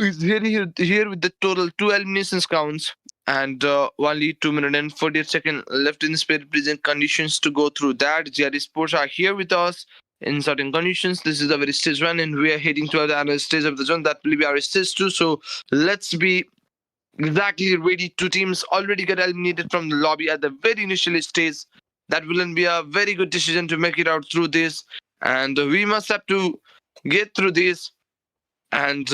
is here with the total 2 eliminations counts and only 2 minutes and 48 seconds left in the spirit present conditions to go through that. GR Sports are here with us in certain conditions. This is the very stage one, and we are heading to the other stage of the zone. That will be our stage two. So let's be exactly ready. Two teams already got eliminated from the lobby at the very initial stage. That will be a very good decision to make it out through this, and we must have to get through this. And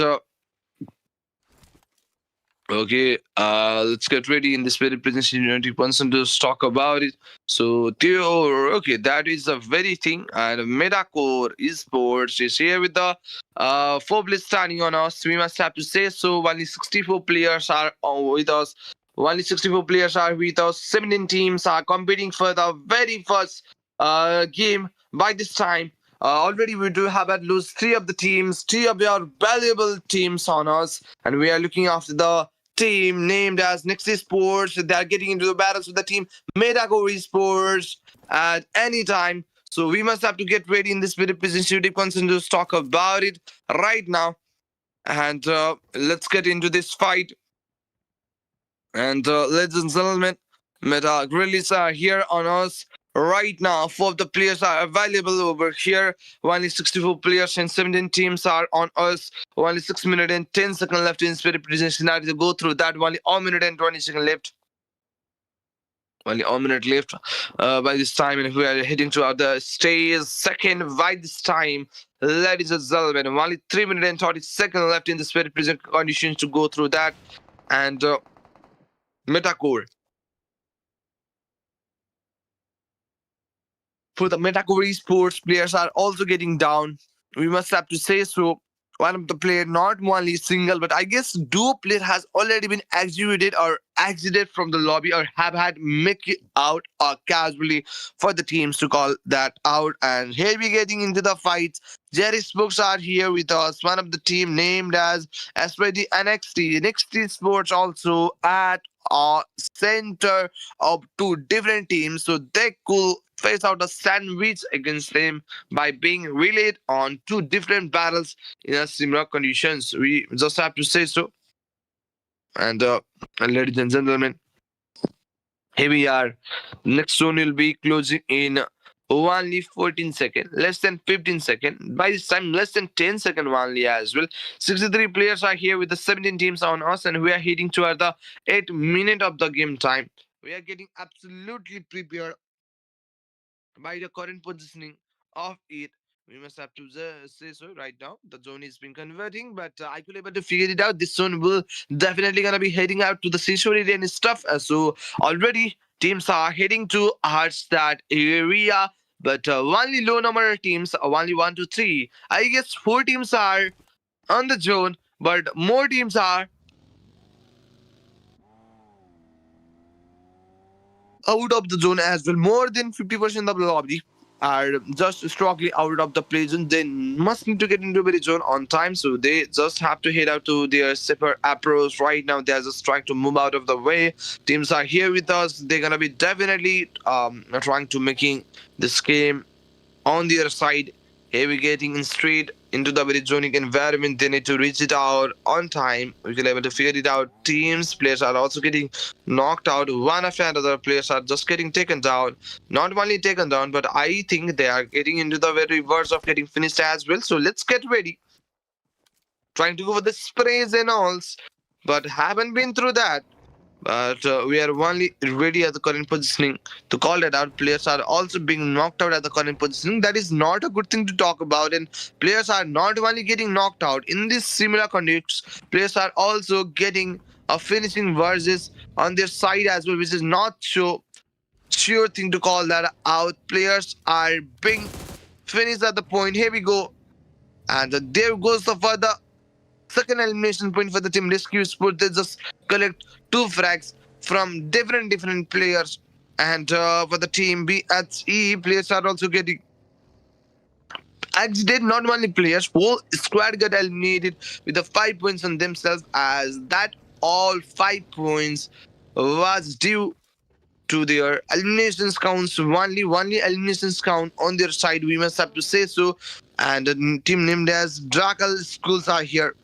okay, let's get ready in this very presentation. 20% to talk about it. So, Theo, okay, that is the very thing. And Metacore Esports is here with the four players standing on us. We must have to say so. Only 64 players are with us. Only 64 players are with us. 17 teams are competing for the very first game by this time. Already, we do have at least three of your valuable teams on us, and we are looking after the team named as Nexus Sports. They are getting into the battles with the team Metago Esports at any time. So we must have to get ready in this video presentation concern to talk about it right now. And let's get into this fight. And ladies and gentlemen, Meta Grillies are here on us right now. Four of the players are available over here. Only 64 players and 17 teams are on us. Only 6 minutes and 10 seconds left in spirit presentation to go through that. Only 1 minute and 20 seconds left. Only 1 minute left by this time, and we are heading to the stage second by this time. Ladies and gentlemen, only 3 minutes and 30 seconds left in the spirit present conditions to go through that. And Metacore. For the Metacore Esports, players are also getting down. We must have to say so. One of the player, not only single, but I guess duo player has already been executed or exited from the lobby or have had make it out casually for the teams to call that out. And here we getting into the fights. Jerry Spokes are here with us. One of the team named as SYD NXT. NXT Sports also at center of two different teams, so they could face out a sandwich against them by being relayed on two different battles in a similar conditions. We just have to say so. And ladies and gentlemen, here we are. Next zone will be closing in only 14 seconds, less than 15 seconds. By this time, less than 10 seconds only as well. 63 players are here with the 17 teams on us, and we are heading toward the 8 minute of the game time. We are getting absolutely prepared by the current positioning of it. We must have to say so right now. The zone is been converting, but I could able to figure it out. This zone will definitely gonna be heading out to the seashore area and stuff. So already teams are heading towards that area, but only low number of teams, only 1 to 3. I guess 4 teams are on the zone, but more teams are out of the zone as well. More than 50% of the lobby are just strongly out of the play zone. They must need to get into the zone on time, so they just have to head out to their separate approach right now. They're just trying to move out of the way. Teams are here with us. They're gonna be definitely trying to making this game on the other side. Here we getting in straight into the very zonic environment. They need to reach it out on time. We can able to figure it out. Teams, players are also getting knocked out. One after another, players are just getting taken down. Not only taken down, but I think they are getting into the very verge of getting finished as well. So let's get ready. Trying to go for the sprays and alls, but haven't been through that. But we are only ready at the current positioning to call that out. Players are also being knocked out at the current positioning. That is not a good thing to talk about. And players are not only getting knocked out in this similar conditions, players are also getting a finishing versus on their side as well, which is not sure thing to call that out. Players are being finished at the point. Here we go. And there goes the further second elimination point for the team rescue sport. They just collect 2 frags from different players, and for the team BHE, players are also getting exited. Not only players, whole squad got eliminated with the 5 points on themselves, as that all 5 points was due to their eliminations counts. Only eliminations count on their side, we must have to say so. And a team named as Drakal schools are here.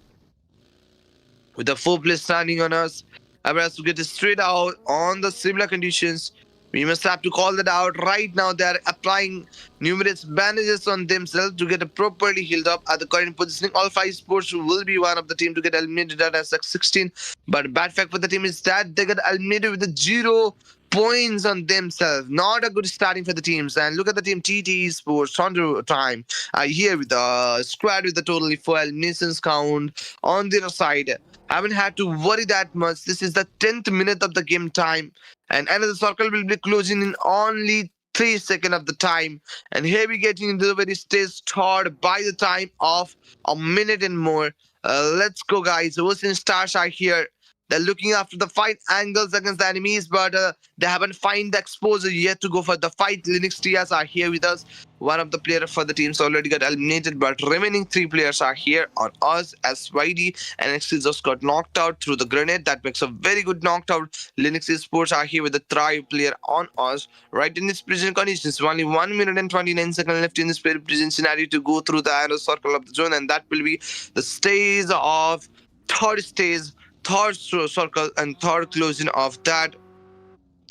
with the 4 players standing on us. However, has to get it straight out on the similar conditions. We must have to call that out right now. They are applying numerous bandages on themselves to get it properly healed up at the current positioning. All 5 sports will be one of the team to get eliminated at as 16. But bad fact for the team is that they got eliminated with a 0 points on themselves. Not a good starting for the teams. And look at the team TT Sports, Thunder Time, here with the squad with the totally 4 eliminations count on their side. Haven't had to worry that much. This is the 10th minute of the game time, and another circle will be closing in only 3 seconds of the time. And here we getting into the very stage start by the time of a minute and more. Let's go, guys. Ocean Stars are here. They're looking after the fight angles against the enemies, but they haven't find the exposure yet to go for the fight. Linux Tias are here with us. One of the players for the teams already got eliminated, but remaining 3 players are here on us as YD and NXT just got knocked out through the grenade. That makes a very good knocked out. Linux Sports are here with the Thrive player on us. Right in this prison conditions, only 1 minute and 29 seconds left in this prison scenario to go through the arrow circle of the zone, and that will be the stage of third stage, third circle, and third closing of that.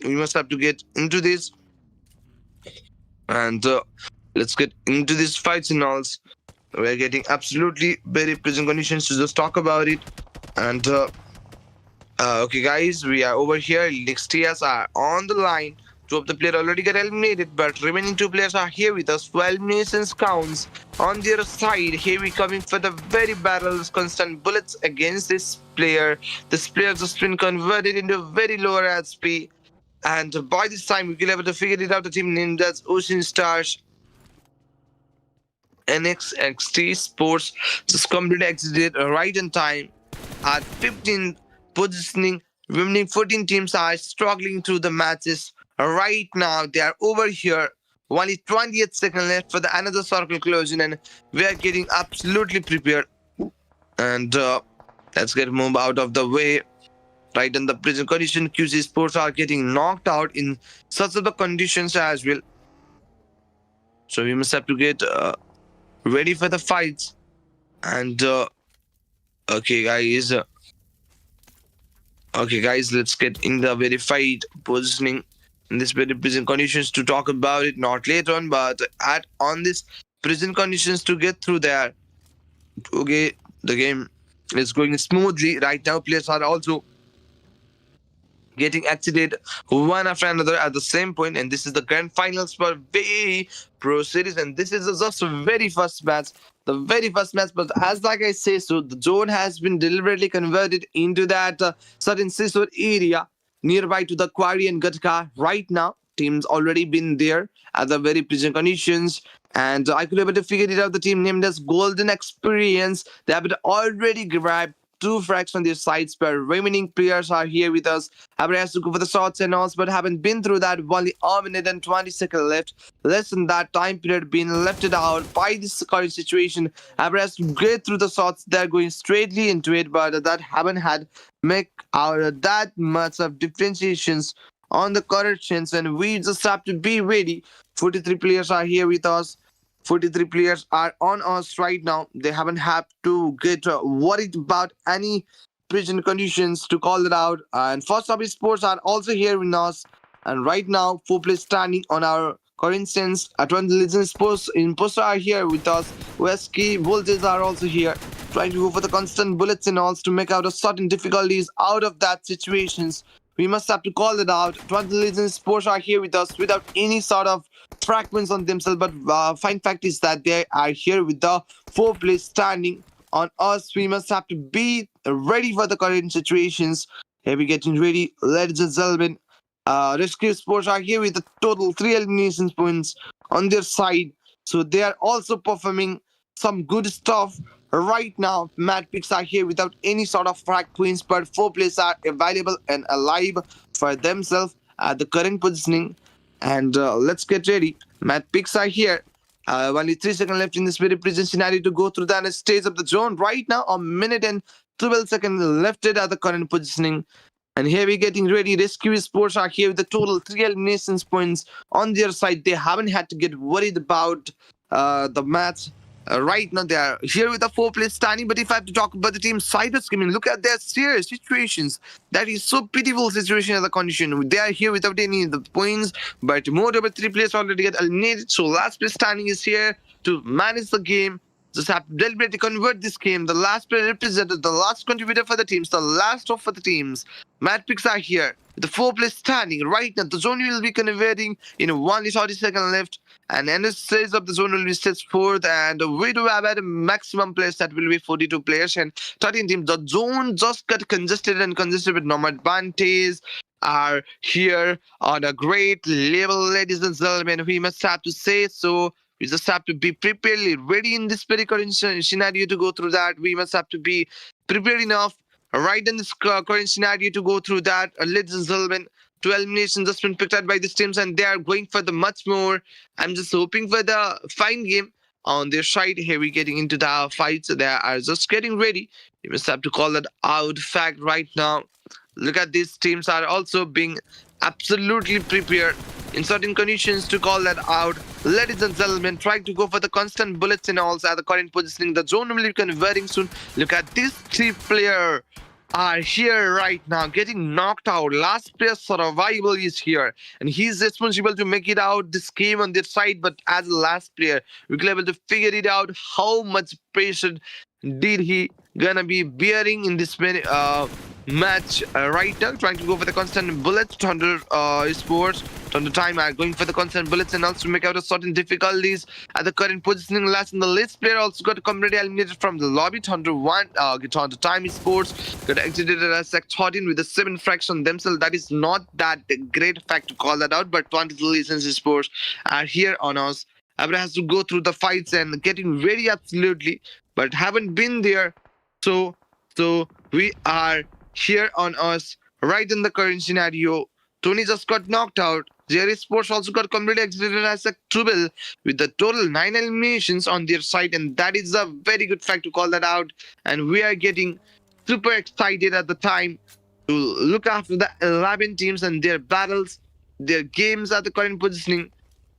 We must have to get into this, and let's get into these fights and alls. We're getting absolutely very prison conditions to just talk about it. And okay, guys, we are over here. Next tiers are on the line. 2 of the players already got eliminated, but remaining 2 players are here with us. 12 eliminations counts on their side. Here we coming for the very battles, constant bullets against this player. This player just been converted into very lower HP. And by this time, we will be able to figure it out. The team named as Ocean Stars NXT Sports just completely exited right in time at 15 positioning. Remaining 14 teams are struggling through the matches. Right now, they are over here. Only 20th second left for the another circle closing, and we are getting absolutely prepared. And let's get move out of the way. Right in the prison condition, QC Sports are getting knocked out in such of the conditions as well. So we must have to get ready for the fights. And okay, guys. Okay, guys, let's get in the verified positioning in this very prison conditions to talk about it. Not later on, but at on this prison conditions to get through there. Okay, the game is going smoothly right now. Players are also getting exited one after another at the same point, and this is the grand finals for Vae Pro Series, and this is just a very first match, the very first match. But as like I say, so the zone has been deliberately converted into that certain scissor area nearby to the quarry and Gatka. Right now, teams already been there at the very prison conditions. And I could be able to figure it out. The team named as Golden Experience. They have already grabbed 2 frags on their sides, but remaining players are here with us. Haber has to go for the shots and all, but haven't been through that. Only a minute and 20 seconds left. Less than that time period being left out by this current situation. Haber has to get through the shots. They're going straightly into it, but that haven't had make out that much of differentiations on the corrections, and we just have to be ready. 43 players are here with us. 43 players are on us right now. They haven't had to get worried about any prison conditions to call it out. And First Office Sports are also here with us. And right now, 4 players standing on our current sense. 20 Legends Sports Imposter are here with us. Wesky Voltage are also here, trying to go for the constant bullets and all to make out a certain difficulties out of that situations. We must have to call it out. 20 Legends Sports are here with us without any sort of fragments on themselves, but fine fact is that they are here with the 4 players standing on us. We must have to be ready for the current situations. Here we getting ready, ladies and gentlemen. Rescue Sports are here with a total 3 elimination points on their side, so they are also performing some good stuff right now. Mad Picks are here without any sort of frag points, but 4 players are available and alive for themselves at the current positioning. And let's get ready. Mad Picks are here. Only 3 seconds left in this very prison scenario to go through the stage of the zone. Right now, a minute and 12 seconds left at the current positioning. And here we're getting ready. Rescue Sports are here with a total 3 eliminations points on their side. They haven't had to get worried about the match. Right now, they are here with a four-place standing. But if I have to talk about the team side of skimming, look at their serious situations. That is so pitiful situation as a condition. They are here without any of the points, but more over three players already get eliminated. So last place standing is here to manage the game. Just have to deliberately convert this game. The last player represented, the last contributor for the teams, the last of for the teams. Mad picks are here. The four place standing right now. The zone will be converting in 1:40 left. And Ennis says of the zone will be sits fourth. And we do have at a maximum players that will be 42 players and 13 teams. The zone just got congested with no advantage. Are here on a great level, ladies and gentlemen. We must have to say so. We just have to be prepared, ready in this very current scenario to go through that. We must have to be prepared enough, right in this current scenario to go through that. Ladies and gentlemen, two eliminations just been picked out by these teams, and they are going for the much more. I'm just hoping for the fine game on their side. Here we getting into the fights. They are just getting ready. We must have to call that out fact right now. Look at these teams are also being absolutely prepared in certain conditions to call that out. Ladies and gentlemen, trying to go for the constant bullets and also at the current positioning. The zone will be converting soon. Look at this three player are here right now getting knocked out. Last player survival is here and he's responsible to make it out this game on their side. But as a last player, we will be able to figure it out how much pressure did he gonna be bearing in this match right now, trying to go for the constant bullets. Thunder Sports, Thunder Time are going for the constant bullets and also make out a certain difficulties at the current positioning. Last in the list player also got completely eliminated from the lobby. Thunder Time Sports got exited at sec 13 with a 7 fraction themselves. That is not that great fact to call that out, but 20 License Sports are here on us. Abra has to go through the fights and getting ready absolutely, but haven't been there. So we are here on us right in the current scenario. Tony just got knocked out. Jerry Sports also got completely exited as a trouble with the total 9 eliminations on their side, and that is a very good fact to call that out. And we are getting super excited at the time to look after the 11 teams and their battles, their games at the current positioning.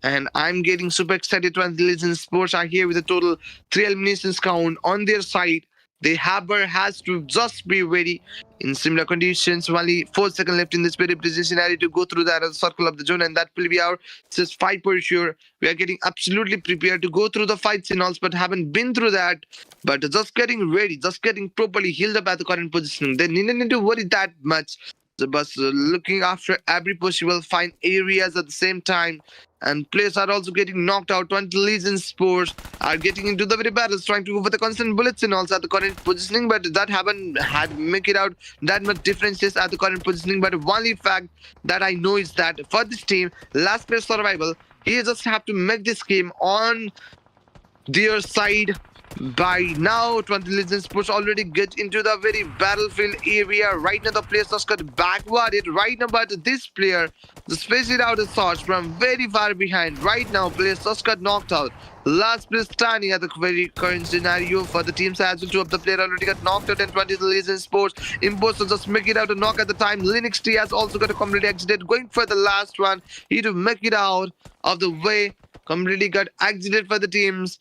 And I'm getting super excited when the Legends Sports are here with a total 3 eliminations count on their side. The Haber has to just be ready in similar conditions. Only 4 seconds left in this very busy scenario to go through that circle of the zone, and that will be our just 5 for sure. We are getting absolutely prepared to go through the fight signals, but haven't been through that. But just getting ready, just getting properly healed up at the current positioning. They didn't need to worry that much. But looking after every possible fine areas at the same time. And players are also getting knocked out. 20 Legion Sports are getting into the very battles, trying to go for the constant bullets and also at the current positioning, but that haven't had make it out that much differences at the current positioning. But only fact that I know is that for this team, last player survival, he just have to make this game on their side. By now, 20 Legends Push already get into the very battlefield area. Right now, the players just got backwarded right now, but this player just faced it out a shots from very far behind. Right now, players just got knocked out. Last place standing at the very current scenario for the teams as well. Two of the player already got knocked out, and 20 Legends Sports Imposter just make it out a knock at the time. Linux T has also got a completely exited, going for the last one. He to make it out of the way. Completely got exited for the teams.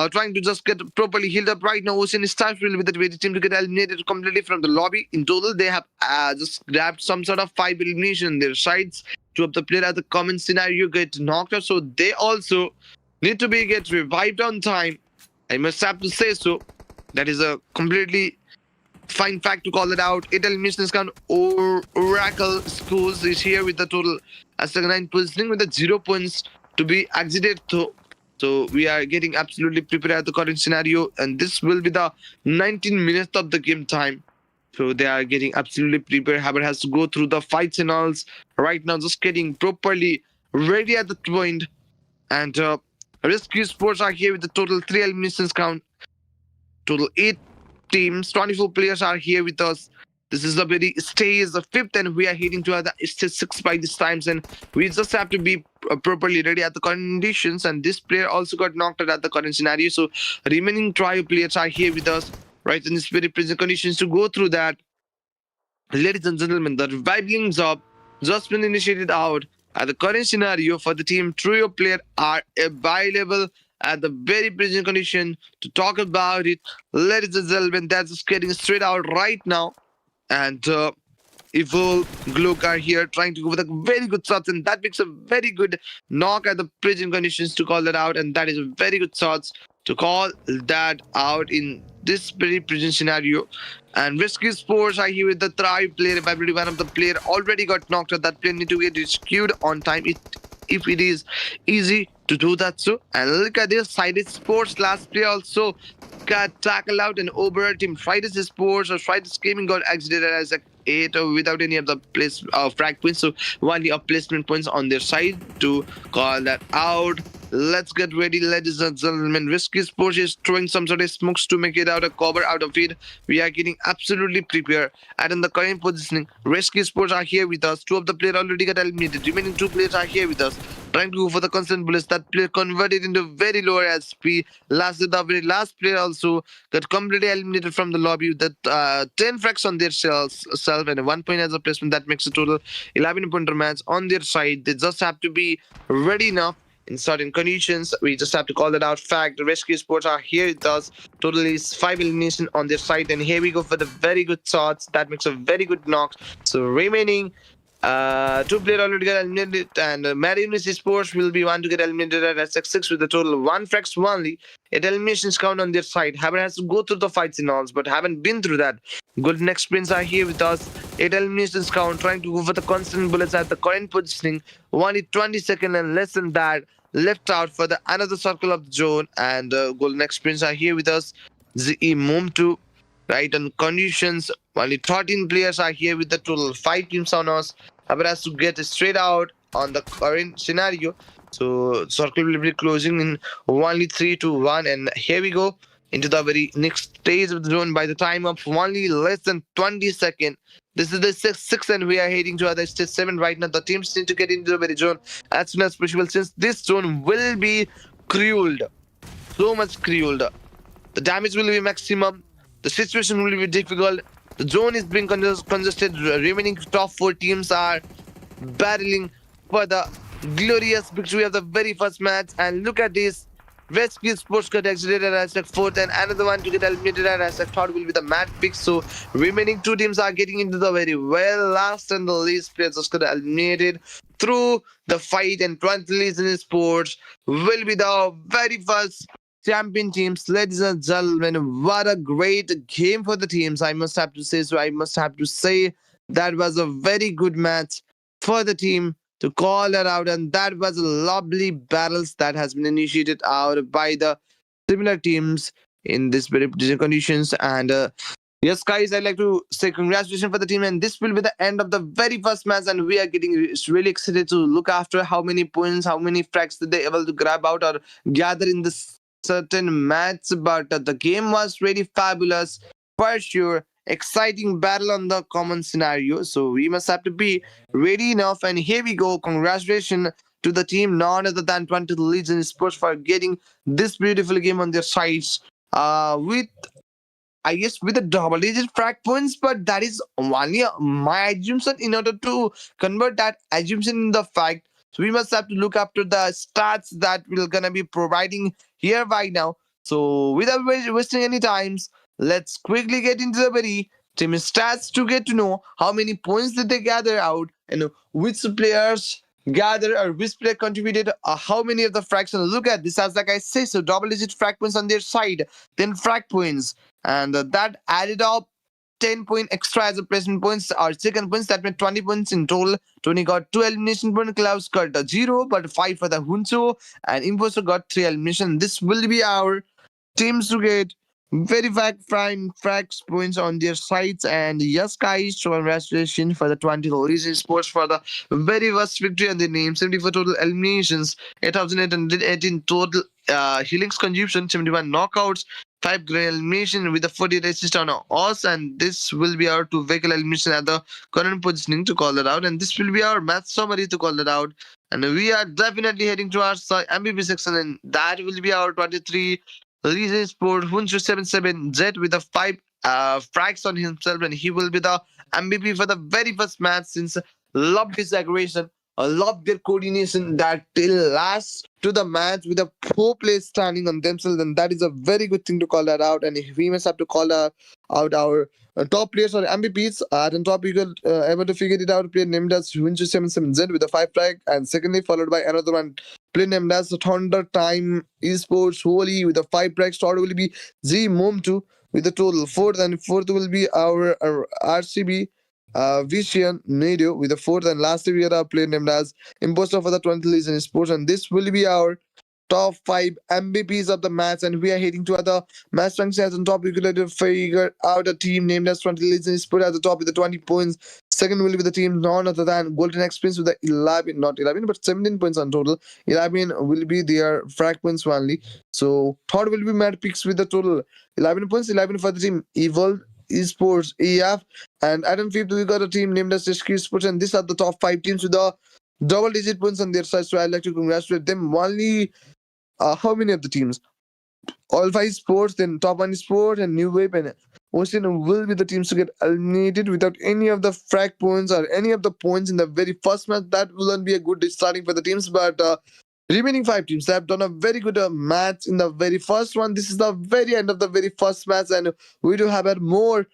Trying to just get properly healed up right now. Ocean Starfield with the Vae team to get eliminated completely from the lobby. In total, they have just grabbed some sort of 5 elimination on their sides. Two of the players at the common scenario get knocked out, so they also need to be get revived on time. I must have to say so. That is a completely fine fact to call it out. 8 eliminations count. Oracle Schools is here with the total as the 9 positioning with the 0 points to be exited. So we are getting absolutely prepared at the current scenario, and this will be the 19 minutes of the game time. So they are getting absolutely prepared. Haber has to go through the fights and alls right now, just getting properly ready at the point. And Rescue Sports are here with the total 3 eliminations count. Total 8 teams, 24 players are here with us. This is the very stage the 5th, and we are heading to stage 6 by this times, and we just have to be properly ready at the conditions. And this player also got knocked out at the current scenario, so remaining trio players are here with us right in this very present conditions to go through that. Ladies and gentlemen, the reviving job just been initiated out at the current scenario for the team. Trio player are available at the very present condition to talk about it. Ladies and gentlemen, that's just getting straight out right now. And Evil Glook are here trying to go with a very good shots, and that makes a very good knock at the prison conditions to call that out, and that is a very good shots to call that out in this very prison scenario. And Risky Sports are here with the Thrive player. If I believe one of the player already got knocked out, that player need to get rescued on time. If it is easy to do that so. And look at this side sports last player also got tackled out and over team Fridays Sports or Fridays Gaming got exited as a eight without any of the place frag points. So only a placement points on their side to call that out. Let's get ready, ladies and gentlemen. Risky Sports is throwing some sort of smokes to make it out of cover out of it. We are getting absolutely prepared. And in the current positioning, Risky Sports are here with us. Two of the players already got eliminated. Remaining two players are here with us. Trying to go for the constant bullets. That player converted into very lower SP. The very last player also got completely eliminated from the lobby. That 10 frags on their self and 1 point as a placement. That makes a total 11-pointer match on their side. They just have to be ready enough in certain conditions. We just have to call that out fact. The Rescue Sports are here with us. Total is 5 elimination on their side. And here we go for the very good shots. That makes a very good knock. So remaining two players already got eliminated, and Marinus Sports will be one to get eliminated at SX6 with a total of 1 frags only. It eliminations count on their side. Haven't has to go through the fights and all, but haven't been through that. Good next sprints are here with us. 8 eliminations count, trying to go for the constant bullets at the current positioning. Only 20 seconds and less than that left out for the another circle of the zone. And gold next sprints are here with us. ZE Mumtu, right? On conditions, only 13 players are here with the total 5 teams on us. Haber has to get straight out on the current scenario. So circle will be closing in only 3-1, and here we go into the very next stage of the zone by the time of only less than 20 seconds. This is the sixth, and we are heading to other stage 7 right now. The teams need to get into the very zone as soon as possible, since this zone will be cruelled. So much cruelled. The damage will be maximum. The situation will be difficult. The zone is being congested. Remaining top 4 teams are battling for the glorious victory of the very first match. And look at this. Rescue Sports got exited at hashtag 4th, and another one to get eliminated at hashtag 3rd will be the Mad Pick. So remaining 2 teams are getting into the very well last and the least players just got eliminated through the fight, and 20 Legion Sports will be the very first champion teams. Ladies and gentlemen, what a great game for the teams, I must have to say. So I must have to say that was a very good match for the team to call that out, and that was lovely battles that has been initiated out by the similar teams in this very different conditions. And yes, guys, I'd like to say congratulations for the team, and this will be the end of the very first match, and we are getting really excited to look after how many points, how many frags did they able to grab out or gather in this certain match. But the game was really fabulous for sure. Exciting battle on the common scenario. So we must have to be ready enough. And here we go. Congratulations to the team, none other than 20 Legion Sports, for getting this beautiful game on their sides. With I guess with a double-digit frag points, but that is only my assumption in order to convert that assumption in the fact. So we must have to look after the stats that we're gonna be providing here right now. So without wasting any times, let's quickly get into the very team stats to get to know how many points did they gather out and which players gather or which player contributed how many of the fractions. Look at this, as like I say, so double-digit frag points on their side, then frag points, and that added up 10 point extra as a placement points or second points. That meant 20 points in total. Tony got 2 elimination points, Klaus got 0 but 5 for the Hunso, and Imposter got 3 elimination. This will be our teams to get very fine frags points on their sides. And yes, guys, so congratulations for the 20 Legion Sports for the very first victory on their name. 74 total eliminations, 8,818 total healings consumption, 71 knockouts, 5 grand elimination with a 48 assist on us. And this will be our 2 vehicle elimination at the current positioning to call that out. And this will be our match summary to call that out. And we are definitely heading to our MVP section, and that will be our 23 Legion Sport Huncho 77 Jet with a 5 frags on himself, and he will be the MVP for the very first match since love his aggression I love their coordination that till last to the match with the four players standing on themselves, and that is a very good thing to call that out. And if we must have to call out our top players or MVPs, at the top you could able to figure it out. A player named as Winchu77Z with a 5 track, and secondly followed by another one player named as Thunder Time Esports Holy with a 5 track. Third will be Z Mom2 with a total fourth, and fourth will be our RCB Vision Nadio with the fourth, and lastly we have a player named as Imposter for the 20th Legion Sports, and this will be our top 5 MVPs of the match. And we are heading to other match rankings. On top, we could have to figure out a team named as 20 Legion Sport at the top with the 20 points. Second will be the team none other than Golden Experience with the 11, not 11, but 17 points on total. 11 will be their frag points only. So third will be Mad Picks with the total 11 points, 11 for the team Evolve Esports EF. And Adam fifth, we got a team named as SK Sports, and these are the top 5 teams with the double-digit points on their side. So I'd like to congratulate them. Only how many of the teams? All 5 sports, then top one sport, and New Wave and Ocean will be the teams to get eliminated without any of the frag points or any of the points in the very first match. That wouldn't be a good starting for the teams, but remaining 5 teams have done a very good match in the very first one. This is the very end of the very first match, and we do have more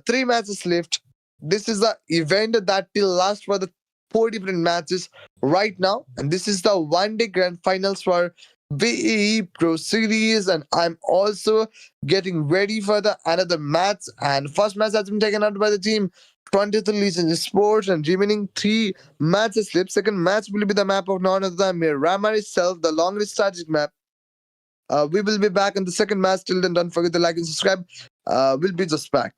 3 matches left. This is the event that will last for the 4 different matches right now, and this is the one-day grand finals for Vae Pro Series, and I'm also getting ready for the another match. And first match has been taken out by the team 20th Legion Sports, and remaining 3 matches left. Second match will be the map of none other than Miramar itself, the longest strategic map. We will be back in the second match. Till then, don't forget to like and subscribe. We'll be just back.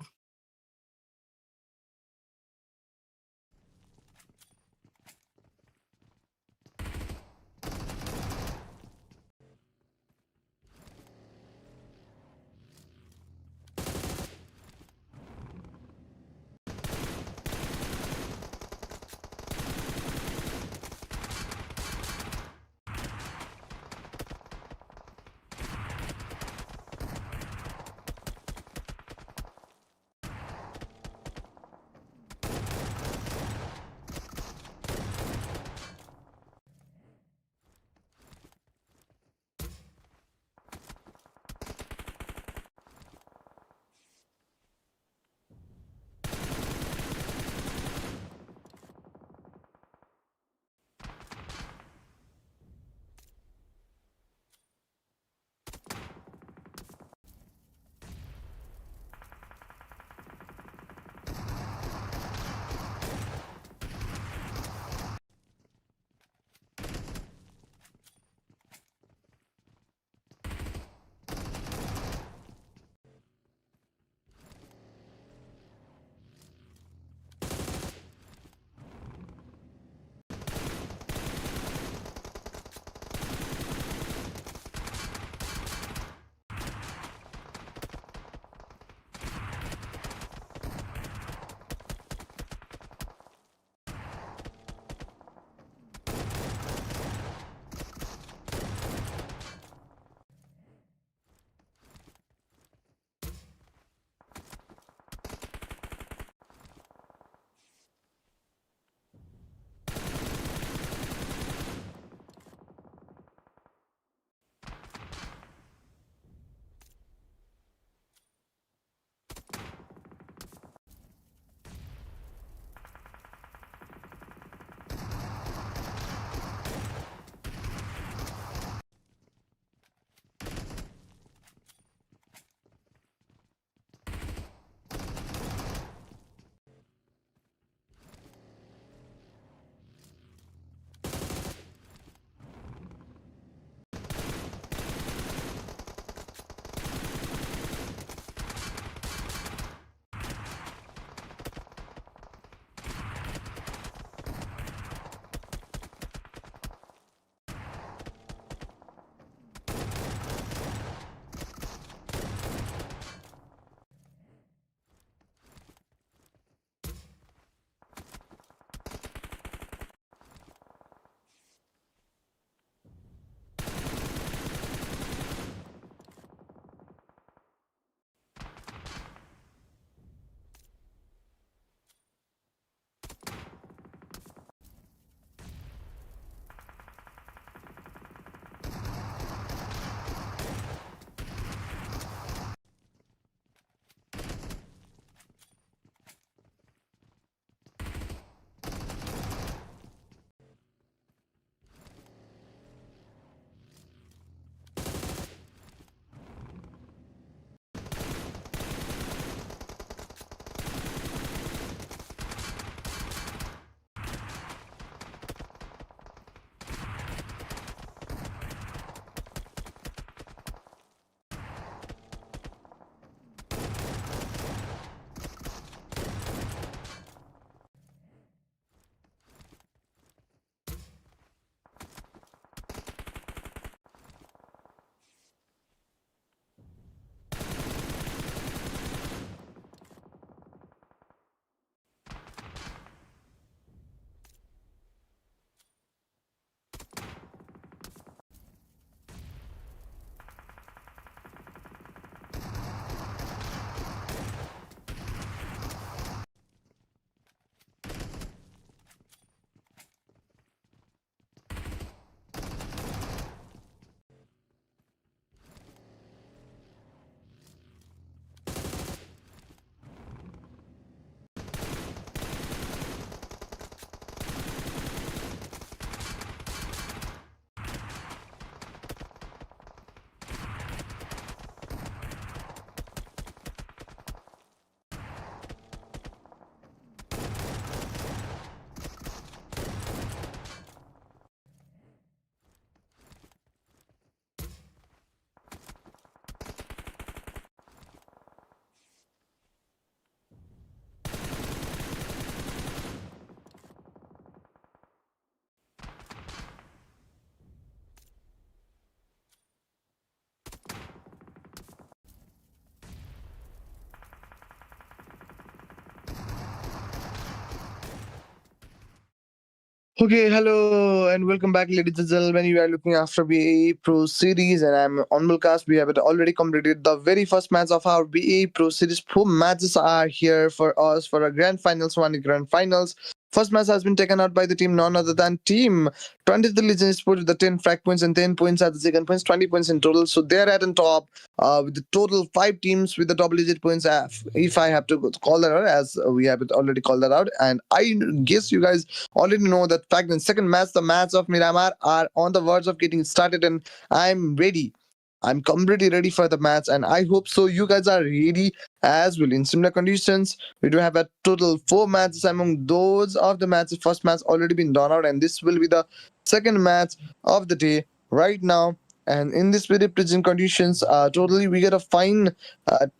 Okay, hello and welcome back, ladies and gentlemen. You are looking after BA Pro Series, and I'm on Mulcast. We have already completed the very first match of our BA Pro Series. Four matches are here for us for a grand finals, one grand finals. First match has been taken out by the team none other than Team 20 the Legend Sport with the 10 frag points and 10 points at the second points, 20 points in total. So they're at the top with the total five teams with the double digit points. If I have to call that out, as we have already called that out, and I guess you guys already know that fact. In second match, the match of Miramar are on the verge of getting started, and I'm ready. I'm completely ready for the match, and I hope so. You guys are ready as well. In similar conditions, we do have a total four matches. Among those of the matches, first match already been done out, and this will be the second match of the day right now. And in this very present conditions, totally we get a fine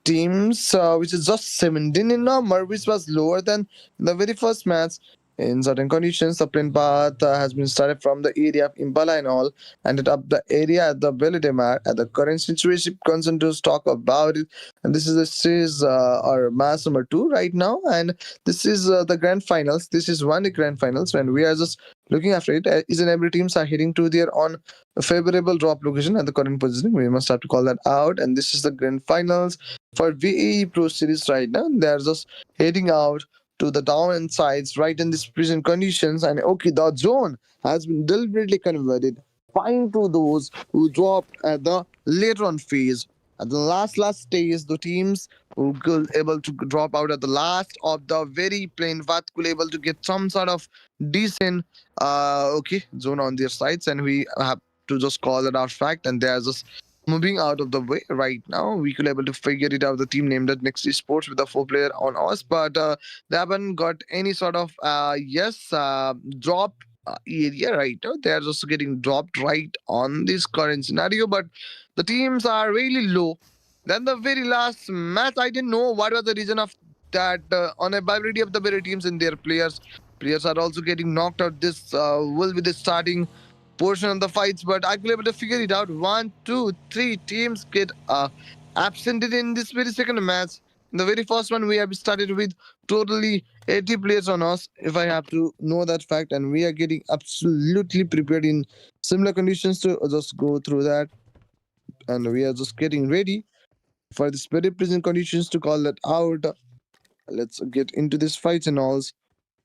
teams, which is just 17 in number, which was lower than the very first match. In certain conditions, the plane path has been started from the area of Impala and all, ended up the area at the Belidemar. At the current situation, concerned to talk about it. And this is the series or match number two right now. And this is the grand finals. This is one of the grand finals, and we are just looking after it. Each and every teams are heading to their own favorable drop location at the current positioning. We must have to call that out. And this is the grand finals for VAE Pro Series right now. They are just heading out to the downsides right in these present conditions. And okay, the zone has been deliberately converted fine to those who dropped at the later on phase. At the last stage, the teams who could able to drop out at the last of the very plain path could able to get some sort of decent zone on their sides, and we have to just call it our fact, and they are just moving out of the way right now. We could able to figure it out. The team named it Next Sports with a four player on us, but they haven't got any sort of drop area right now. They are just getting dropped right on this current scenario, but the teams are really low. Then the very last match, I didn't know what was the reason of that unavailability of the very teams in their players. Players are also getting knocked out. This will be the starting portion of the fights, but I could able to figure it out. One, two, three teams get absented in this very second match. In the very first one, we have started with totally 80 players on us, if I have to know that fact, and we are getting absolutely prepared in similar conditions to just go through that, and we are just getting ready for this very present conditions to call that out. Let's get into this fights and all,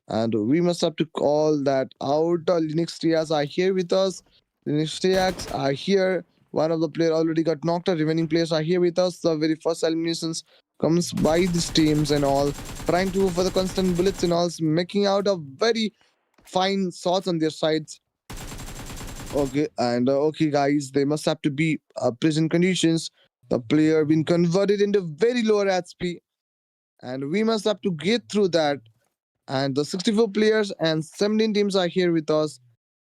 and we must have to call that out. Linux Trias are here with us. Linux Triacs are here. One of the player already got knocked out. Remaining players are here with us. The very first eliminations comes by these teams and all, trying to go for the constant bullets and all, making out a very fine shots on their sides. Okay, and okay, guys, they must have to be prison conditions. The player been converted into very lower HP, and we must have to get through that. And the 64 players and 17 teams are here with us,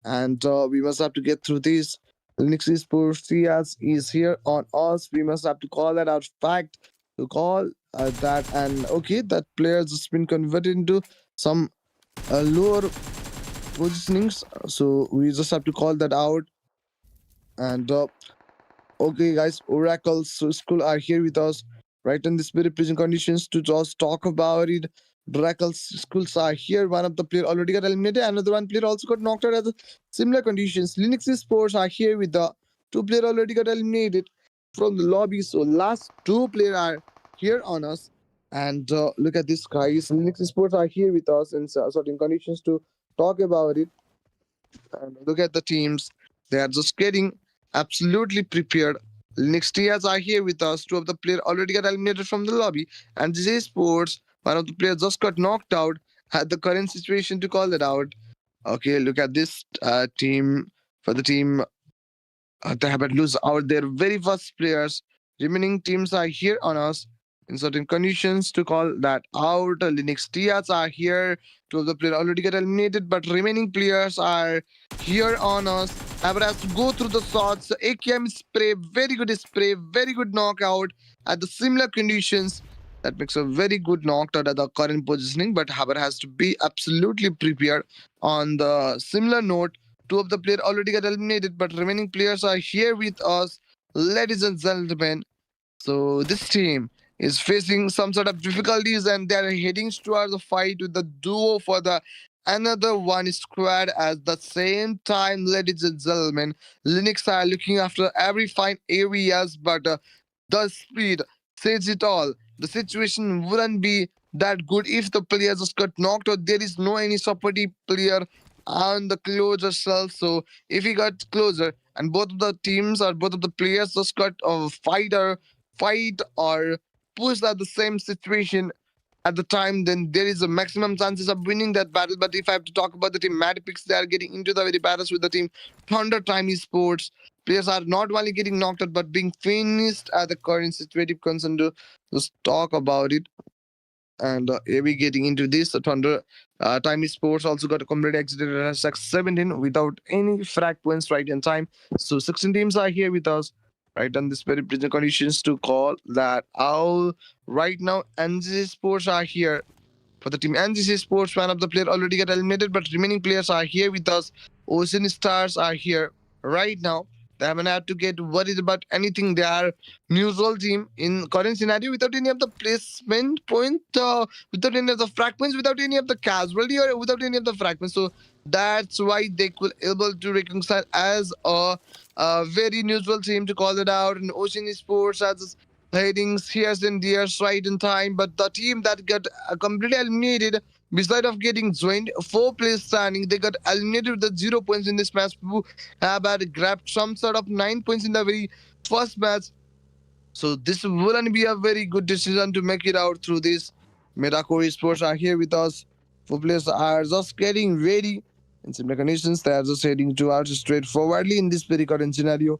and we must have to get through this. Linux Esports CS is here on us. We must have to call that out fact to call that. And okay, that player just been converted into some lower positionings, so we just have to call that out. And okay, guys, Oracle's school are here with us, right in this very present conditions to just talk about it. Oracle's schools are here. One of the player already got eliminated. Another one player also got knocked out at the similar conditions. Linux Sports are here with the two player already got eliminated from the lobby. So last two player are here on us. And look at this, guys. Linux Sports are here with us in certain conditions to talk about it. And look at the teams. They are just getting absolutely prepared. Next tiers are here with us. Two of the players already got eliminated from the lobby. And J Sports, one of the players just got knocked out. Had the current situation to call it out. Okay, look at this team. For the team they have lose out their very first players. Remaining teams are here on us in certain conditions to call that out. Linux Tias are here. Two of the players already get eliminated, but remaining players are here on us. Haber has to go through the shots. AKM spray, very good knockout at the similar conditions. That makes a very good knockout at the current positioning, but Haber has to be absolutely prepared on the similar note. Two of the players already got eliminated, but remaining players are here with us, ladies and gentlemen. So this team is facing some sort of difficulties, and they are heading towards a fight with the duo for the another one squad at the same time, ladies and gentlemen. Linux are looking after every fine areas, but the speed says it all. The situation wouldn't be that good if the player just got knocked out. There is no any supportive player on the closer shelf. So if he got closer and both of the teams or both of the players just got a fight or pushed at the same situation at the time, then there is a maximum chances of winning that battle. But if I have to talk about the team Mad Picks, they are getting into the very battles with the team Thunder Time Esports. Players are not only getting knocked out but being finished at the current situative concern to just talk about it. And we getting into this, Thunder Time Sports also got a complete exit at 17 without any frag points right in time. So 16 teams are here with us, right, on this very present conditions to call that all right now. NG Sports are here for the team NGC Sports. One of the player already got eliminated, but remaining players are here with us. Ocean Stars are here right now. They haven't had to get worried about anything. They are neutral team in current scenario without any of the placement point, without any of the fragments, without any of the casualty, or without any of the fragments. So that's why they could able to reconcile as a very neutral team to call it out. And Ocean Sports as headings here's and there's right in time, but the team that got completely eliminated, beside of getting joined, four players standing, they got eliminated with the 0 points in this match. Who have had grabbed some sort of 9 points in the very first match. So this wouldn't be a very good decision to make it out through this. Metacore Sports are here with us. Four players are just getting ready. In similar conditions, they are just heading towards straightforwardly in this very current scenario.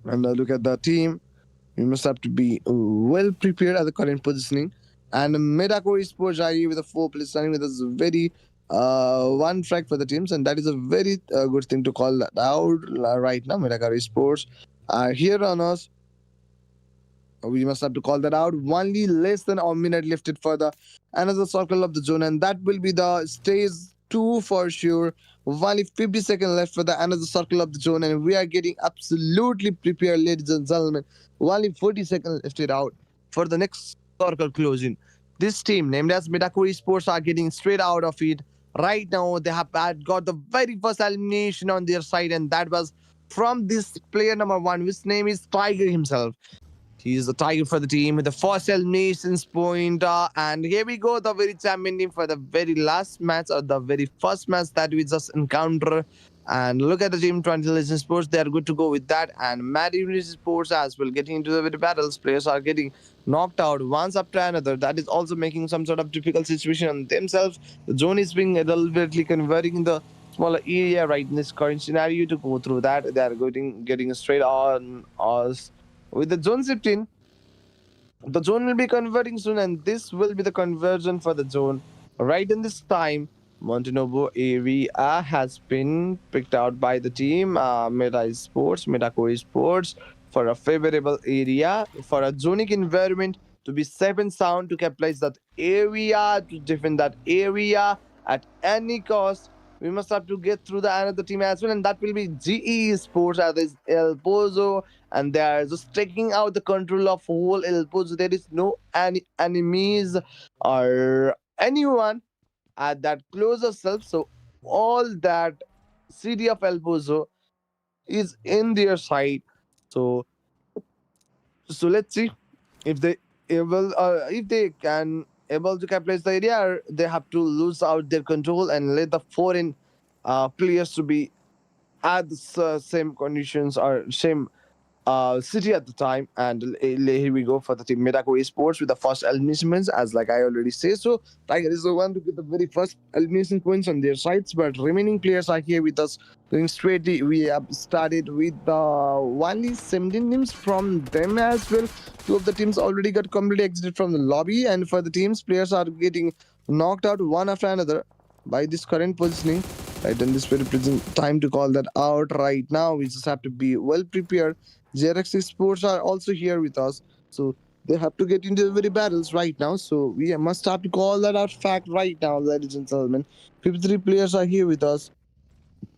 And look at the team. You must have to be well prepared at the current positioning. And Metacore Sports are here with a four place standing with us very one track for the teams, and that is a very good thing to call that out right now. Metacore Sports are here on us. We must have to call that out. Only less than a minute left it for the another circle of the zone, and that will be the stage two for sure. Only 50 seconds left for the another circle of the zone, and we are getting absolutely prepared, ladies and gentlemen. Only 40 seconds left it out for the next circle closing. This team, named as Midakuri Sports, are getting straight out of it. Right now, they have got the very first elimination on their side, and that was from this player number one, which name is Tiger himself. He's the tiger for the team with the first eliminations point. And here we go, the very champion team for the very last match or the very first match that we just encounter. And look at the team 20 Legend Sports. They are good to go with that. And Mad Unity Sports as well. Getting into the very battles. Players are getting knocked out once after another. That is also making some sort of difficult situation on themselves. The zone is being deliberately converting the smaller area right in this current scenario to go through that. They are getting straight on us with the zone 15. The zone will be converting soon, and this will be the conversion for the zone. Right in this time, Montenobo area has been picked out by the team Metacore Sports, for a favorable area, for a zonic environment to be safe and sound, to capitalize that area, to defend that area at any cost. We must have to get through the another team as well, and that will be GE Sports as El Pozo, and they are just taking out the control of whole El Pozo. There is no any enemies or anyone at that closer self. So all that city of El Pozo is in their side. So let's see if they able if they can able to capitalize the area, or they have to lose out their control and let the foreign players to be at the same conditions or same City at the time. And here we go for the team Metaco Esports with the first elimination points. As like I already say, so Tiger is the one to get the very first elimination points on their sides, but remaining players are here with us going straightly. We have started with the only 17 teams from them as well. Two of the teams already got completely exited from the lobby, and for the teams, players are getting knocked out one after another by this current positioning. Right, and this very present time to call that out right now. We just have to be well prepared. JRX Sports are also here with us. So they have to get into the very battles right now. So we must have to call that out fact right now, ladies and gentlemen. 53 players are here with us,